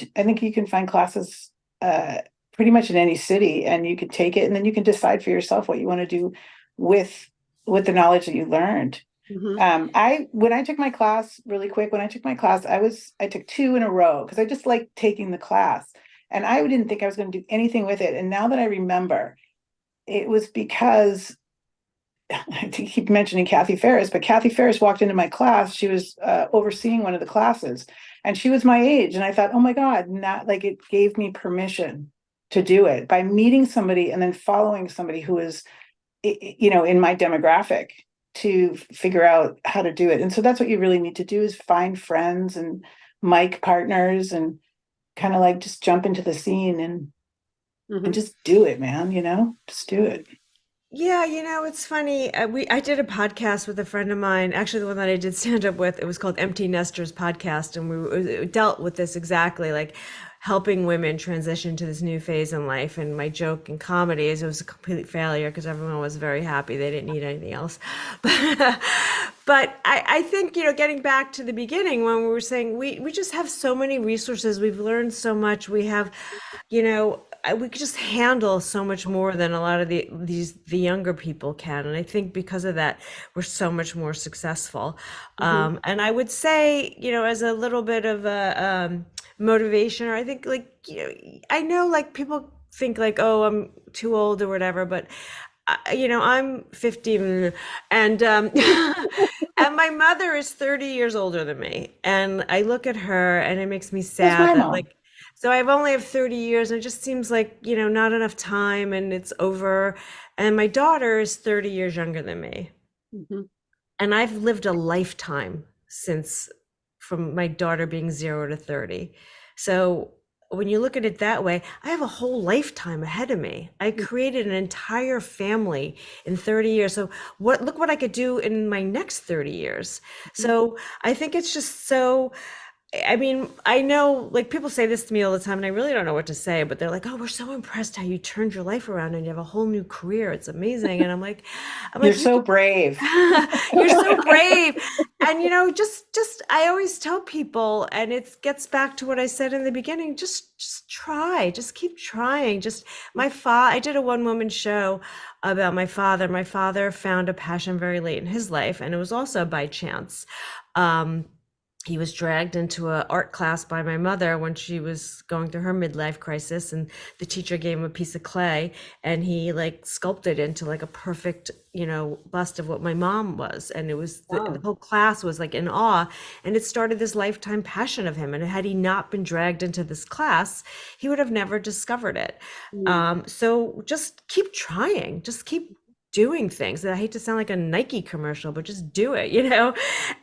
classes pretty much in any city, and you can take it, and then you can decide for yourself what you want to do with the knowledge that you learned. When I took my class really quick, I took two in a row because I just liked taking the class, and I didn't think I was going to do anything with it. And now that I remember, it was because I keep mentioning Kathy Ferris, but Kathy Ferris walked into my class. She was overseeing one of the classes, and she was my age. And I thought, oh my God, not like it gave me permission to do it by meeting somebody and then following somebody who is, in my demographic to figure out how to do it. And so that's what you really need to do is find friends and mic partners and kind of like just jump into the scene and just do it, man, just do it. Yeah, it's funny. I did a podcast with a friend of mine, actually the one that I did stand up with. It was called Empty Nesters Podcast, and it dealt with this exactly, like helping women transition to this new phase in life. And my joke in comedy is it was a complete failure because everyone was very happy. They didn't need anything else. But I think, getting back to the beginning when we were saying we just have so many resources. We've learned so much. We have, we could just handle so much more than a lot of the younger people can, and I think because of that, we're so much more successful. And I would say, as a little bit of a motivation, or I think like I know like people think like, oh, I'm too old or whatever, but I'm 50, and and my mother is 30 years older than me, and I look at her and it makes me That's sad my that mom. like. So I've only have 30 years, and it just seems like, not enough time, and it's over. And my daughter is 30 years younger than me. And I've lived a lifetime from my daughter being 0 to 30. So when you look at it that way, I have a whole lifetime ahead of me. I created an entire family in 30 years. So look what I could do in my next 30 years. So I think it's just so. I mean, I know like people say this to me all the time, and I really don't know what to say, but they're like, "Oh, we're so impressed how you turned your life around and you have a whole new career. It's amazing." And I'm You're like, so brave. you're so brave. And just I always tell people, and it gets back to what I said in the beginning, just try, just keep trying. Just I did a one-woman show about my father. My father found a passion very late in his life, and it was also by chance. He was dragged into an art class by my mother when she was going through her midlife crisis, and the teacher gave him a piece of clay, and he like sculpted into like a perfect, bust of what my mom was. And it was the whole class was like in awe, and it started this lifetime passion of him. And had he not been dragged into this class, he would have never discovered it. So just keep trying, just keep doing things. I hate to sound like a Nike commercial, but just do it,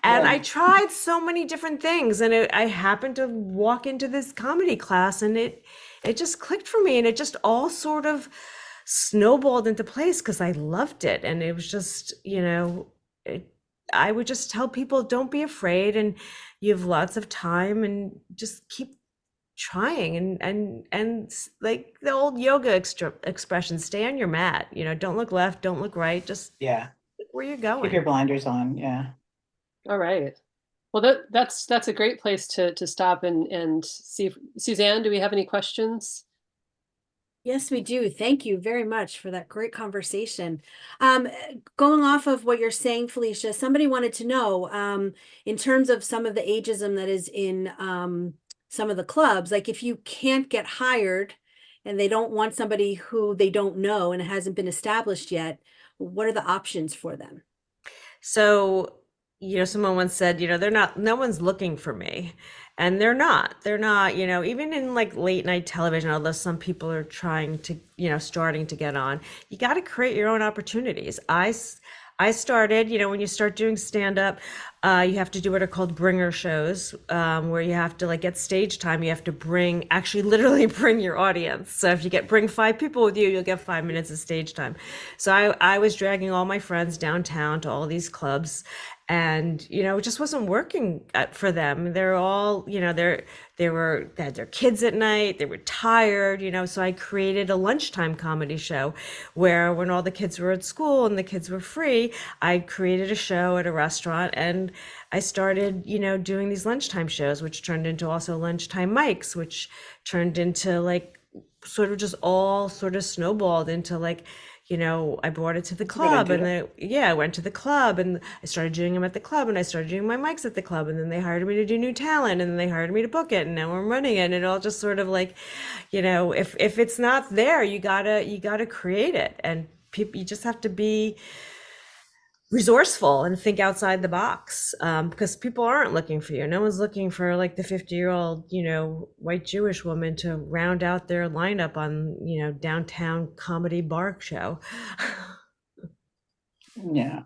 And I tried so many different things, and I happened to walk into this comedy class, and it just clicked for me, and it just all sort of snowballed into place because I loved it. And it was just, I would just tell people, don't be afraid, and you have lots of time, and just keep trying, and like the old yoga expression, stay on your mat, don't look left, don't look right, just Yeah. look where you're Keep your going. blinders on. Yeah. All right. Well, that's a great place to stop and see if, Suzanne, do we have any questions? Yes, we do. Thank you very much for that great conversation. Going off of what you're saying, Felicia, somebody wanted to know, in terms of some of the ageism that is in some of the clubs, like if you can't get hired and they don't want somebody who they don't know and hasn't been established yet, what are the options for them? So, someone once said, no one's looking for me. And they're not, even in like late night television, although some people are trying to, starting to get on, you got to create your own opportunities. I started, when you start doing stand up, you have to do what are called bringer shows, where you have to like get stage time. You have to actually literally bring your audience. So if you bring 5 people with you, you'll get 5 minutes of stage time. So I was dragging all my friends downtown to all these clubs, and it just wasn't working for them. They're all, they had their kids at night, they were tired, so I created a lunchtime comedy show where when all the kids were at school and the kids were free, I created a show at a restaurant, and I started, doing these lunchtime shows, which turned into also lunchtime mics, which turned into like sort of just all sort of snowballed into like, I brought it to the club, and then I went to the club and I started doing them at the club, and I started doing my mics at the club, and then they hired me to do new talent, and then they hired me to book it, and now I'm running it, and it all just sort of like, if it's not there, you gotta create it, and people, you just have to be resourceful and think outside the box, because people aren't looking for you. No one's looking for like the 50-year-old, white Jewish woman to round out their lineup on, downtown comedy bar show. Yeah,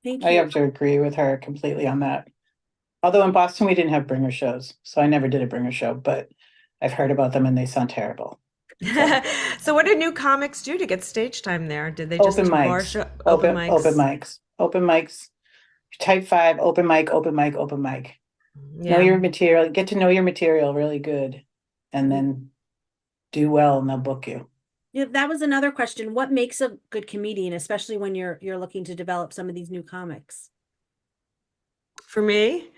Thank I you. have to agree with her completely on that. Although in Boston, we didn't have bringer shows, so I never did a bringer show, but I've heard about them and they sound terrible. So what did new comics do to get stage time there? Did they just Open do bar mics, show, open mics, open mics, type 5, open mic, open mic, open mic. Know Yeah. your material, get to know your material really good, and then do well and they'll book you. Yeah, that was another question. What makes a good comedian, especially when you're looking to develop some of these new comics? For me,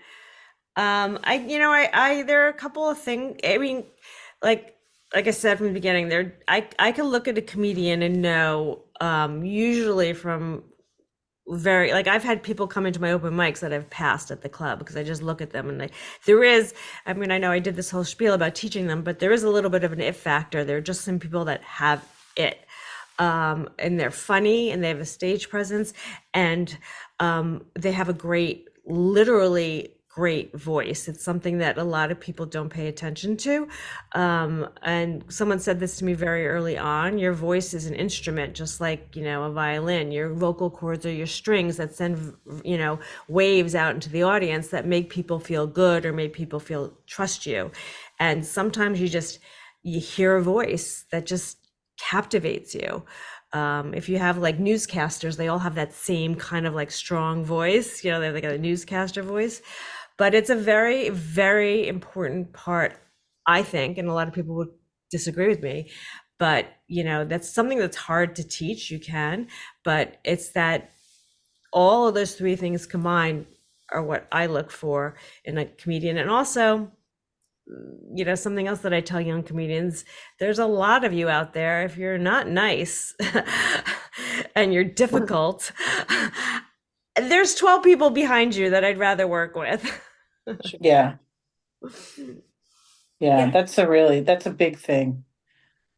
I there are a couple of things. I mean, like I said from the beginning, I can look at a comedian and know, usually from very, like, I've had people come into my open mics that I've passed at the club because I just look at them and I mean, I know I did this whole spiel about teaching them, but there is a little bit of an it factor. There are just some people that have it. And they're funny and they have a stage presence, and they have a literally great voice. It's something that a lot of people don't pay attention to. And someone said this to me very early on: your voice is an instrument, just like, a violin. Your vocal cords are your strings that send, waves out into the audience that make people feel good or make people trust you. And sometimes you hear a voice that just captivates you. If you have like newscasters, they all have that same kind of like strong voice, they have like a newscaster voice, but it's a very, very important part, I think, and a lot of people would disagree with me, but that's something that's hard to teach. You can, but it's that all of those 3 things combined are what I look for in a comedian. And also, something else that I tell young comedians: there's a lot of you out there. If you're not nice and you're difficult, there's 12 people behind you that I'd rather work with. Yeah. Yeah. That's a big thing.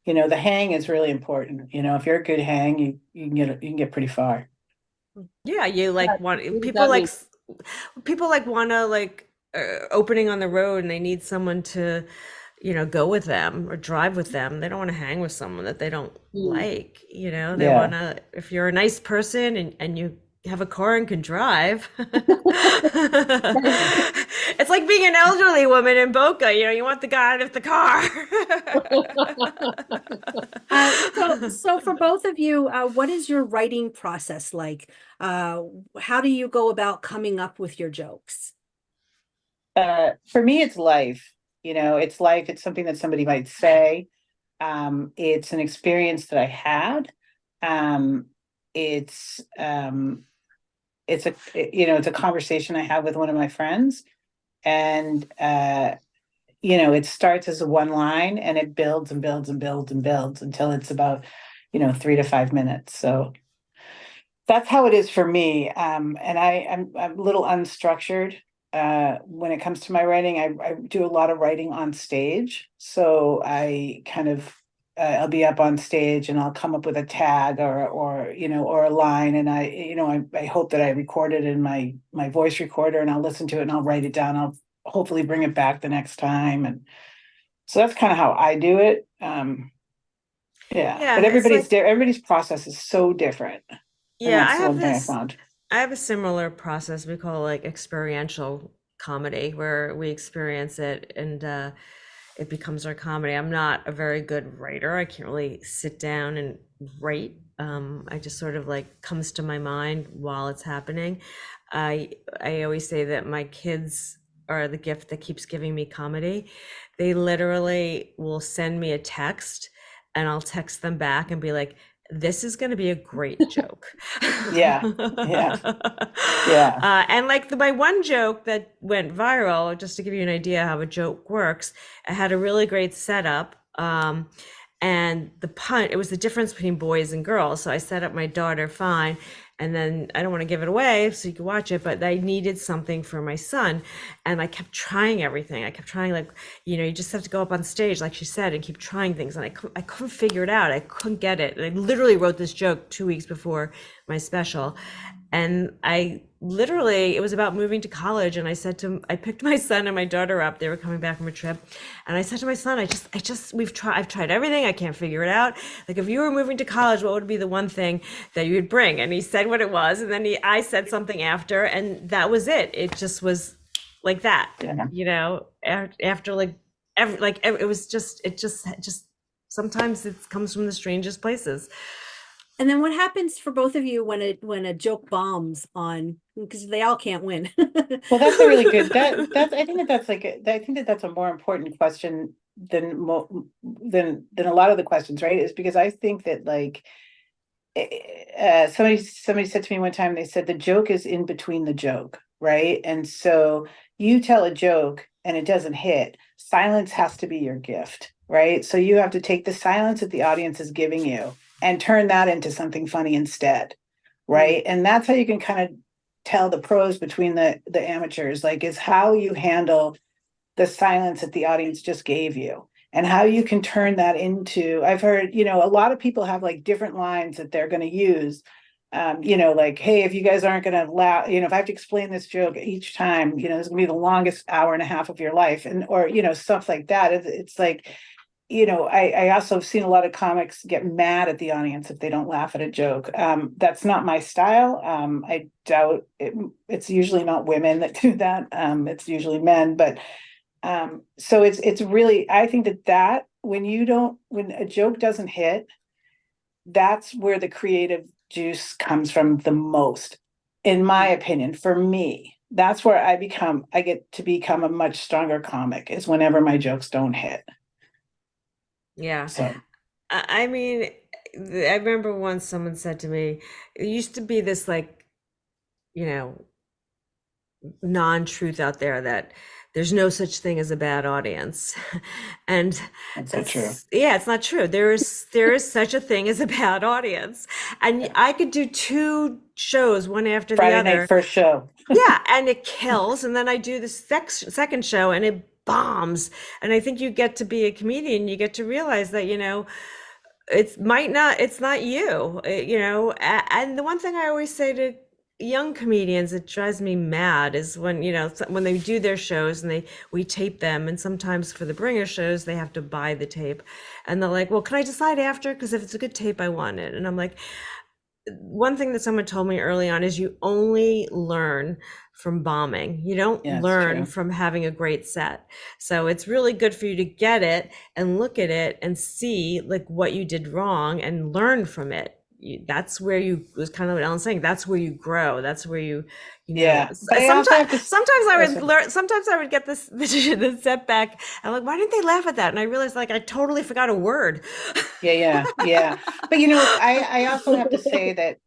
The hang is really important. If you're a good hang, you can get pretty far. Yeah, you like want that means? people like want to like opening on the road, and they need someone to, go with them or drive with them. They don't want to hang with someone that they don't like. They Yeah. want to, if you're a nice person and you have a car and can drive. It's like being an elderly woman in Boca. You want the guy out of the car. So for both of you, what is your writing process like? How do you go about coming up with your jokes? For me, it's life. It's life. It's something that somebody might say. It's an experience that I had. It's a conversation I have with one of my friends, and it starts as a one line, and it builds and builds and builds and builds until it's about 3 to 5 minutes. So that's how it is for me. And I'm a little unstructured when it comes to my writing. I do a lot of writing on stage, so I kind of I'll be up on stage and I'll come up with a tag or a line, and I hope that I record it in my voice recorder, and I'll listen to it and I'll write it down. I'll hopefully bring it back the next time, and so that's kind of how I do it. But It's like, everybody's process is so different, and yeah, that's the one thing I found. I have a similar process we call like experiential comedy, where we experience it and it becomes our comedy. I'm not a very good writer. I can't really sit down and write. I just sort of like comes to my mind while it's happening. I always say that my kids are the gift that keeps giving me comedy. They literally will send me a text and I'll text them back and be like, this is going to be a great joke. Yeah. And like my one joke that went viral, just to give you an idea how a joke works, it had a really great setup. And the pun, it was the difference between boys and girls. So I set up my daughter fine. And then I don't want to give it away so you can watch it, but I needed something for my son. And I kept trying everything. I kept trying, like, you just have to go up on stage, like she said, and keep trying things. And I couldn't figure it out. I couldn't get it. And I literally wrote this joke 2 weeks before my special. And it was about moving to college. And I picked my son and my daughter up. They were coming back from a trip. And I said to my son, I've tried everything. I can't figure it out. Like, if you were moving to college, what would be the one thing that you would bring? And he said what it was. And then I said something after, and that was it. It just was like that, after it was just sometimes it comes from the strangest places. And then what happens for both of you when a joke bombs on, because they all can't win? Well, that's a really good, I think that's a more important question than a lot of the questions, right? Is because I think that, like, somebody said to me one time, they said the joke is in between the joke, right? And so you tell a joke and it doesn't hit, silence has to be your gift, right? So you have to take the silence that the audience is giving you and turn that into something funny instead, right? And that's how you can kind of tell the pros between the amateurs, like, is how you handle the silence that the audience just gave you, and how you can turn that into, I've heard, a lot of people have like different lines that they're going to use, like, hey, if you guys aren't going to laugh, if I have to explain this joke each time, it's going to be the longest hour and a half of your life, or stuff like that. It's like, I also have seen a lot of comics get mad at the audience if they don't laugh at a joke. That's not my style. I doubt it's usually not women that do that. It's usually men, but so it's really, I think that when a joke doesn't hit, that's where the creative juice comes from the most, in my opinion. For me, that's where I get to become a much stronger comic, is whenever my jokes don't hit. Yeah. So I mean, I remember once someone said to me, it used to be this, like, non-truth out there that there's no such thing as a bad audience. And that's not true. Yeah, it's not true. There is such a thing as a bad audience. And I could do 2 shows, one after the other. Friday night first show. Yeah, and it kills. And then I do the second show and it bombs. And I think you get to be a comedian, you get to realize that, it's not you, and the one thing I always say to young comedians, it drives me mad, is when they do their shows and we tape them, and sometimes for the bringer shows they have to buy the tape, and they're like, well, can I decide after, because if it's a good tape I want it. And I'm like, one thing that someone told me early on is you only learn from bombing. You don't learn from having a great set. So it's really good for you to get it and look at it and see, like, what you did wrong and learn from it. That's where was kind of what Ellen's saying. That's where you grow. That's where you yeah. Sometimes I would get the setback. I'm like, why didn't they laugh at that? And I realized, like, I totally forgot a word. Yeah. But I also have to say that,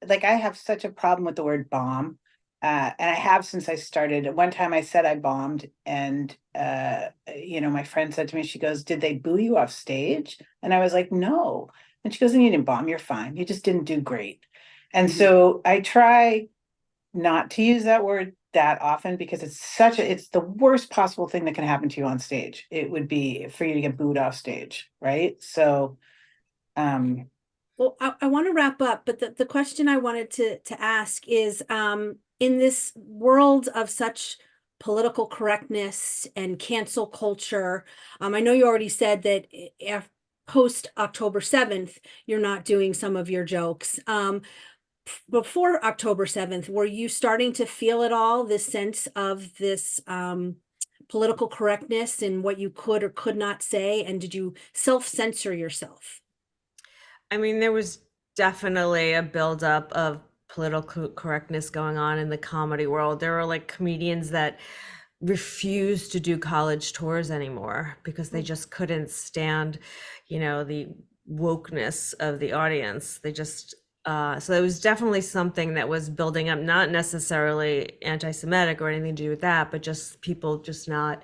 like, I have such a problem with the word bomb. And I have since I started. One time I said I bombed, and my friend said to me, she goes, did they boo you off stage? And I was like, no. And she goes, and you didn't bomb, you're fine. You just didn't do great. And so I try not to use that word that often because it's the worst possible thing that can happen to you on stage. It would be for you to get booed off stage, right? So, Well, I want to wrap up, but the question I wanted to ask is, in this world of such political correctness and cancel culture, I know you already said that post October 7th, you're not doing some of your jokes. Before October 7th, were you starting to feel at all this sense of this political correctness and what you could or could not say? And did you self-censor yourself? I mean, there was definitely a buildup of political correctness going on in the comedy world. There were like comedians that refused to do college tours anymore because they just couldn't stand, the wokeness of the audience. They just, so it was definitely something that was building up, not necessarily anti-Semitic or anything to do with that, but just people just not,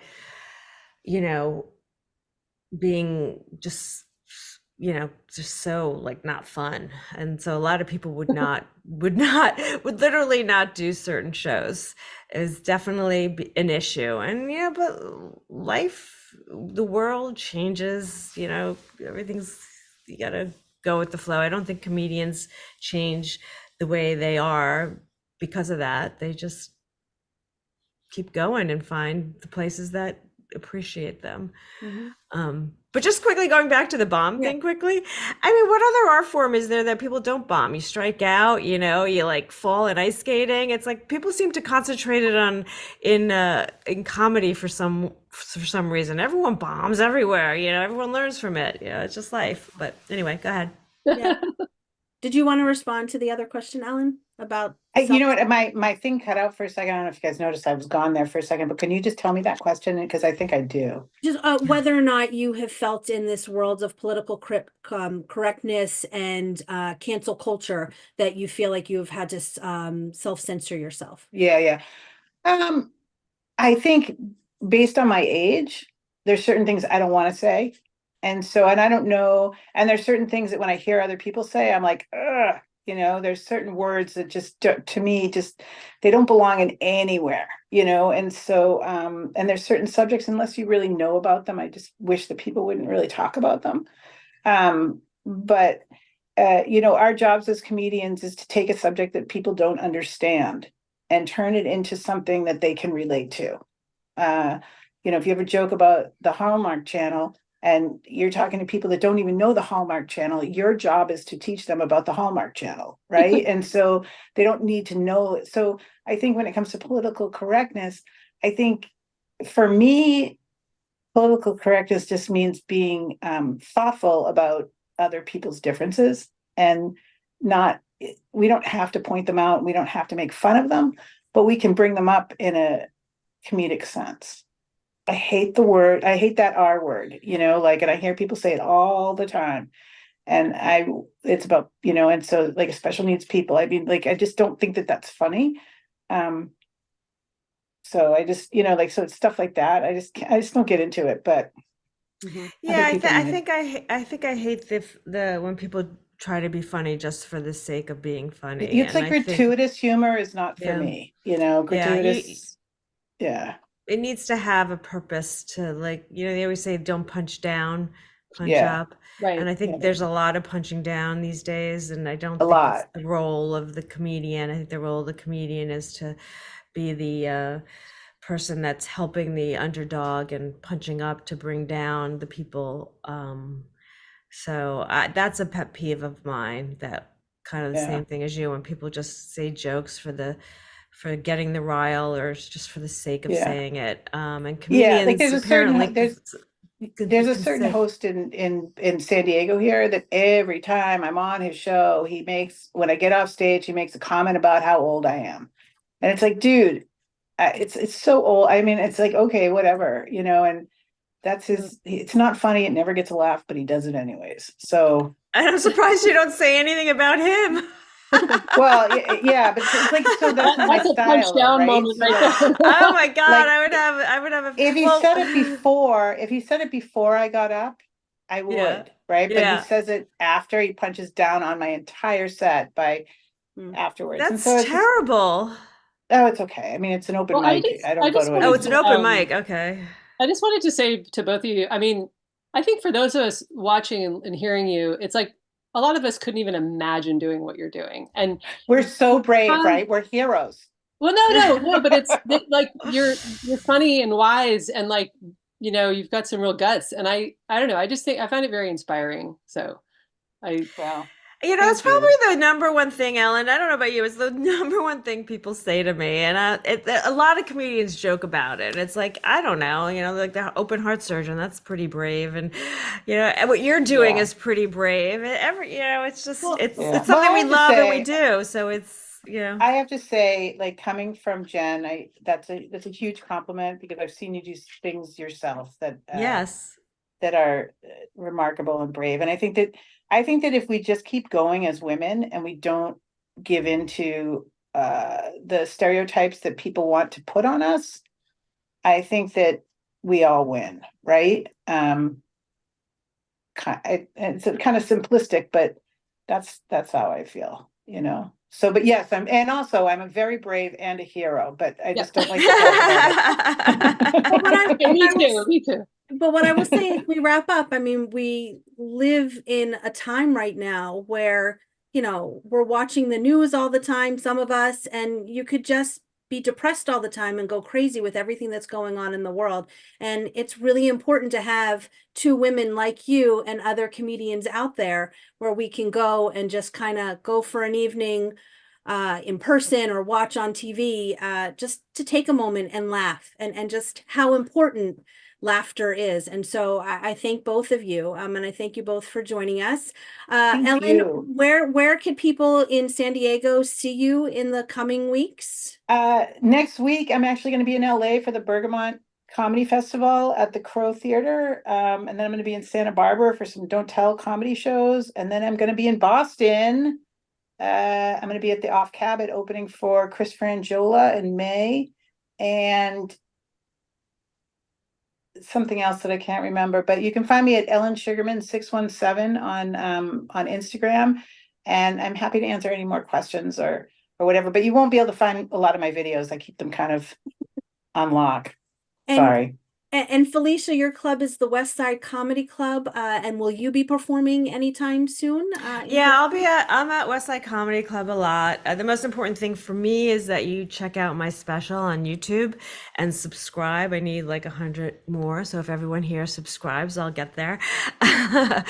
being just so like not fun. And so a lot of people would literally not do certain shows. It was definitely an issue. And yeah, but the world changes, everything's, you gotta go with the flow. I don't think comedians change the way they are because of that. They just keep going and find the places that appreciate them. But just quickly going back to the bomb thing quickly. I mean, what other art form is there that people don't bomb? You strike out, you like fall in ice skating. It's like people seem to concentrate it on in comedy for some reason. Everyone bombs everywhere, everyone learns from it. It's just life. But anyway, go ahead. Yeah. Did you want to respond to the other question, Ellen, about you know what, my thing cut out for a second. I don't know if you guys noticed I was gone there for a second, but can you just tell me that question? Because I think I do. just whether or not you have felt in this world of political correctness and cancel culture that you feel like you've had to self-censor yourself? Yeah. I think based on my age, there's certain things I don't want to say. And I don't know. And there's certain things that when I hear other people say, I'm like, ugh, there's certain words that just, to me, just, they don't belong in anywhere, And and there's certain subjects, unless you really know about them, I just wish that people wouldn't really talk about them. But our jobs as comedians is to take a subject that people don't understand and turn it into something that they can relate to. If you have a joke about the Hallmark Channel and you're talking to people that don't even know the Hallmark Channel, your job is to teach them about the Hallmark Channel, right? And so they don't need to know. So I think when it comes to political correctness, I think for me, political correctness just means being thoughtful about other people's differences and we don't have to point them out. We don't have to make fun of them, but we can bring them up in a comedic sense. I hate that R word, and I hear people say it all the time. And it's about, and so like special needs people, I mean, like, I just don't think that that's funny. So I just, so it's stuff like that. I just don't get into it, but. Yeah, I think I hate the when people try to be funny just for the sake of being funny. It's like gratuitous humor is not for me, gratuitous. Yeah. It needs to have a purpose to, like, they always say don't punch down, punch up. Right. And I think there's a lot of punching down these days, and I don't think it's the role of the comedian. I think the role of the comedian is to be the person that's helping the underdog and punching up to bring down the people. So that's a pet peeve of mine, that kind of the same thing as you, when people just say jokes for getting the rile or just for the sake of saying it. And comedians, like there's a certain host in San Diego here that every time I'm on his show, when I get off stage, he makes a comment about how old I am. And it's like, dude, it's so old. I mean, it's like, okay, whatever, and that's it's not funny. It never gets a laugh, but he does it anyways. So. And I'm surprised you don't say anything about him. Well, yeah, but it's like, so that's my style, punch down right? moment right there. Oh my God, like, I would have a. If he said it before I got up, I would, right? But he says it after. He punches down on my entire set afterwards. That's terrible. Oh, it's okay. I mean, it's an open Well, I mic. just I I don't go just to Oh, wanted it's any. an to open mic. Okay. I just wanted to say to both of you, I mean, I think for those of us watching and hearing you, it's like a lot of us couldn't even imagine doing what you're doing. And We're so brave, um, right? We're heroes. well, no, but it's like you're funny and wise and like, you know, you've got some real guts. And I don't know, I just think I find it very inspiring. So I Well, You know, it's thank you. probably the number one thing, Ellen. I don't know about you. It's the number one thing people say to me, and a lot of comedians joke about it. It's like I don't know, like the open heart surgeon. That's pretty brave, and and what you're doing Yeah. is pretty brave. It's just well, Yeah. it's Well, something I we have to love and we say, do. So I have to say, like coming from Jen, that's a huge compliment because I've seen you do things yourself yes. that are remarkable and brave. And I think that if we just keep going as women and we don't give into the stereotypes that people want to put on us, I think that we all win, right? It's kind of simplistic, but that's how I feel, you know. So, but yes, I'm a very brave and a hero, but I yeah. just don't like to talk about But what it. Okay, me too, me too. but what I will say as we wrap up, I mean, we live in a time right now where, we're watching the news all the time, some of us, and you could just be depressed all the time and go crazy with everything that's going on in the world. And it's really important to have two women like you and other comedians out there where we can go and just kind of go for an evening in person or watch on TV, just to take a moment and laugh and just how important laughter is. And so I thank both of you, and I thank you both for joining us. Thank Ellen, you. where can people in San Diego see you in the coming weeks? Next week, I'm actually going to be in LA for the Bergamot Comedy Festival at the Crow Theater. And then I'm going to be in Santa Barbara for some Don't Tell comedy shows. And then I'm going to be in Boston. I'm going to be at the Off Cabot opening for Chris Frangiola in May. And something else that I can't remember, but you can find me at Ellen Sugarman 617 on Instagram. And I'm happy to answer any more questions or whatever, but you won't be able to find a lot of my videos. I keep them kind of on lock. And Sorry. and Felicia, your club is the West Side Comedy Club, and will you be performing anytime soon? Yeah, I'm at Westside Comedy Club a lot. The most important thing for me is that you check out my special on YouTube and subscribe. I need like 100 more, so if everyone here subscribes, I'll get there. And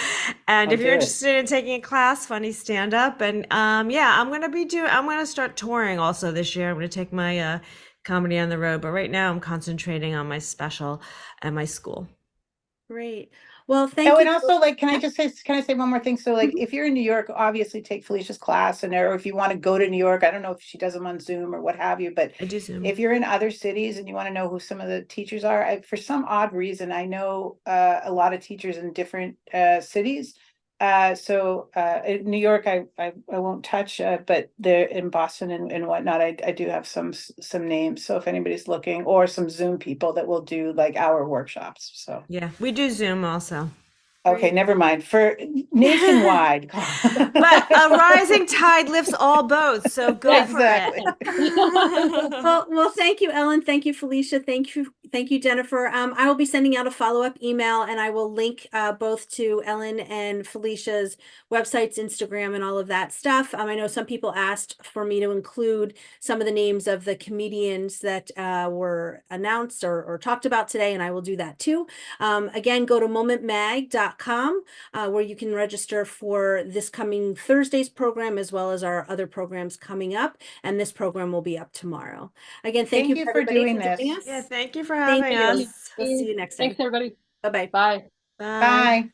I'll if you're do it. interested in taking a class, funny stand up, and yeah, I'm gonna start touring also this year. I'm gonna take my comedy on the road, but right now I'm concentrating on my special and my school. Great. Well, Oh, thank and you. also, like, can I say one more thing? So, like, Mhm. if you're in New York, obviously take Felicia's class, or if you want to go to New York, I don't know if she does them on Zoom or what have you, but I do Zoom. if you're in other cities and you want to know who some of the teachers are, for some odd reason, I know a lot of teachers in different cities. In New York, I won't touch, but they're in Boston and whatnot. I do have some names. So if anybody's looking, or some Zoom people that will do like our workshops. So. Yeah, we do Zoom also. Okay, Great. never mind. For nationwide. But a rising tide lifts all boats, so go Yes. for it. Exactly. Well, thank you, Ellen. Thank you, Felicia. Thank you, Jennifer. I will be sending out a follow-up email, and I will link both to Ellen and Felicia's websites, Instagram, and all of that stuff. I know some people asked for me to include some of the names of the comedians that were announced or talked about today, and I will do that too. Again, go to momentmag.com, where you can register for this coming Thursday's program as well as our other programs coming up. And this program will be up tomorrow. Again, thank you Thank you for everybody doing for joining this. us. Yeah, thank you for Thank having you. us. We'll see you next time. Thanks, everybody. Bye-bye. Bye. Bye. Bye.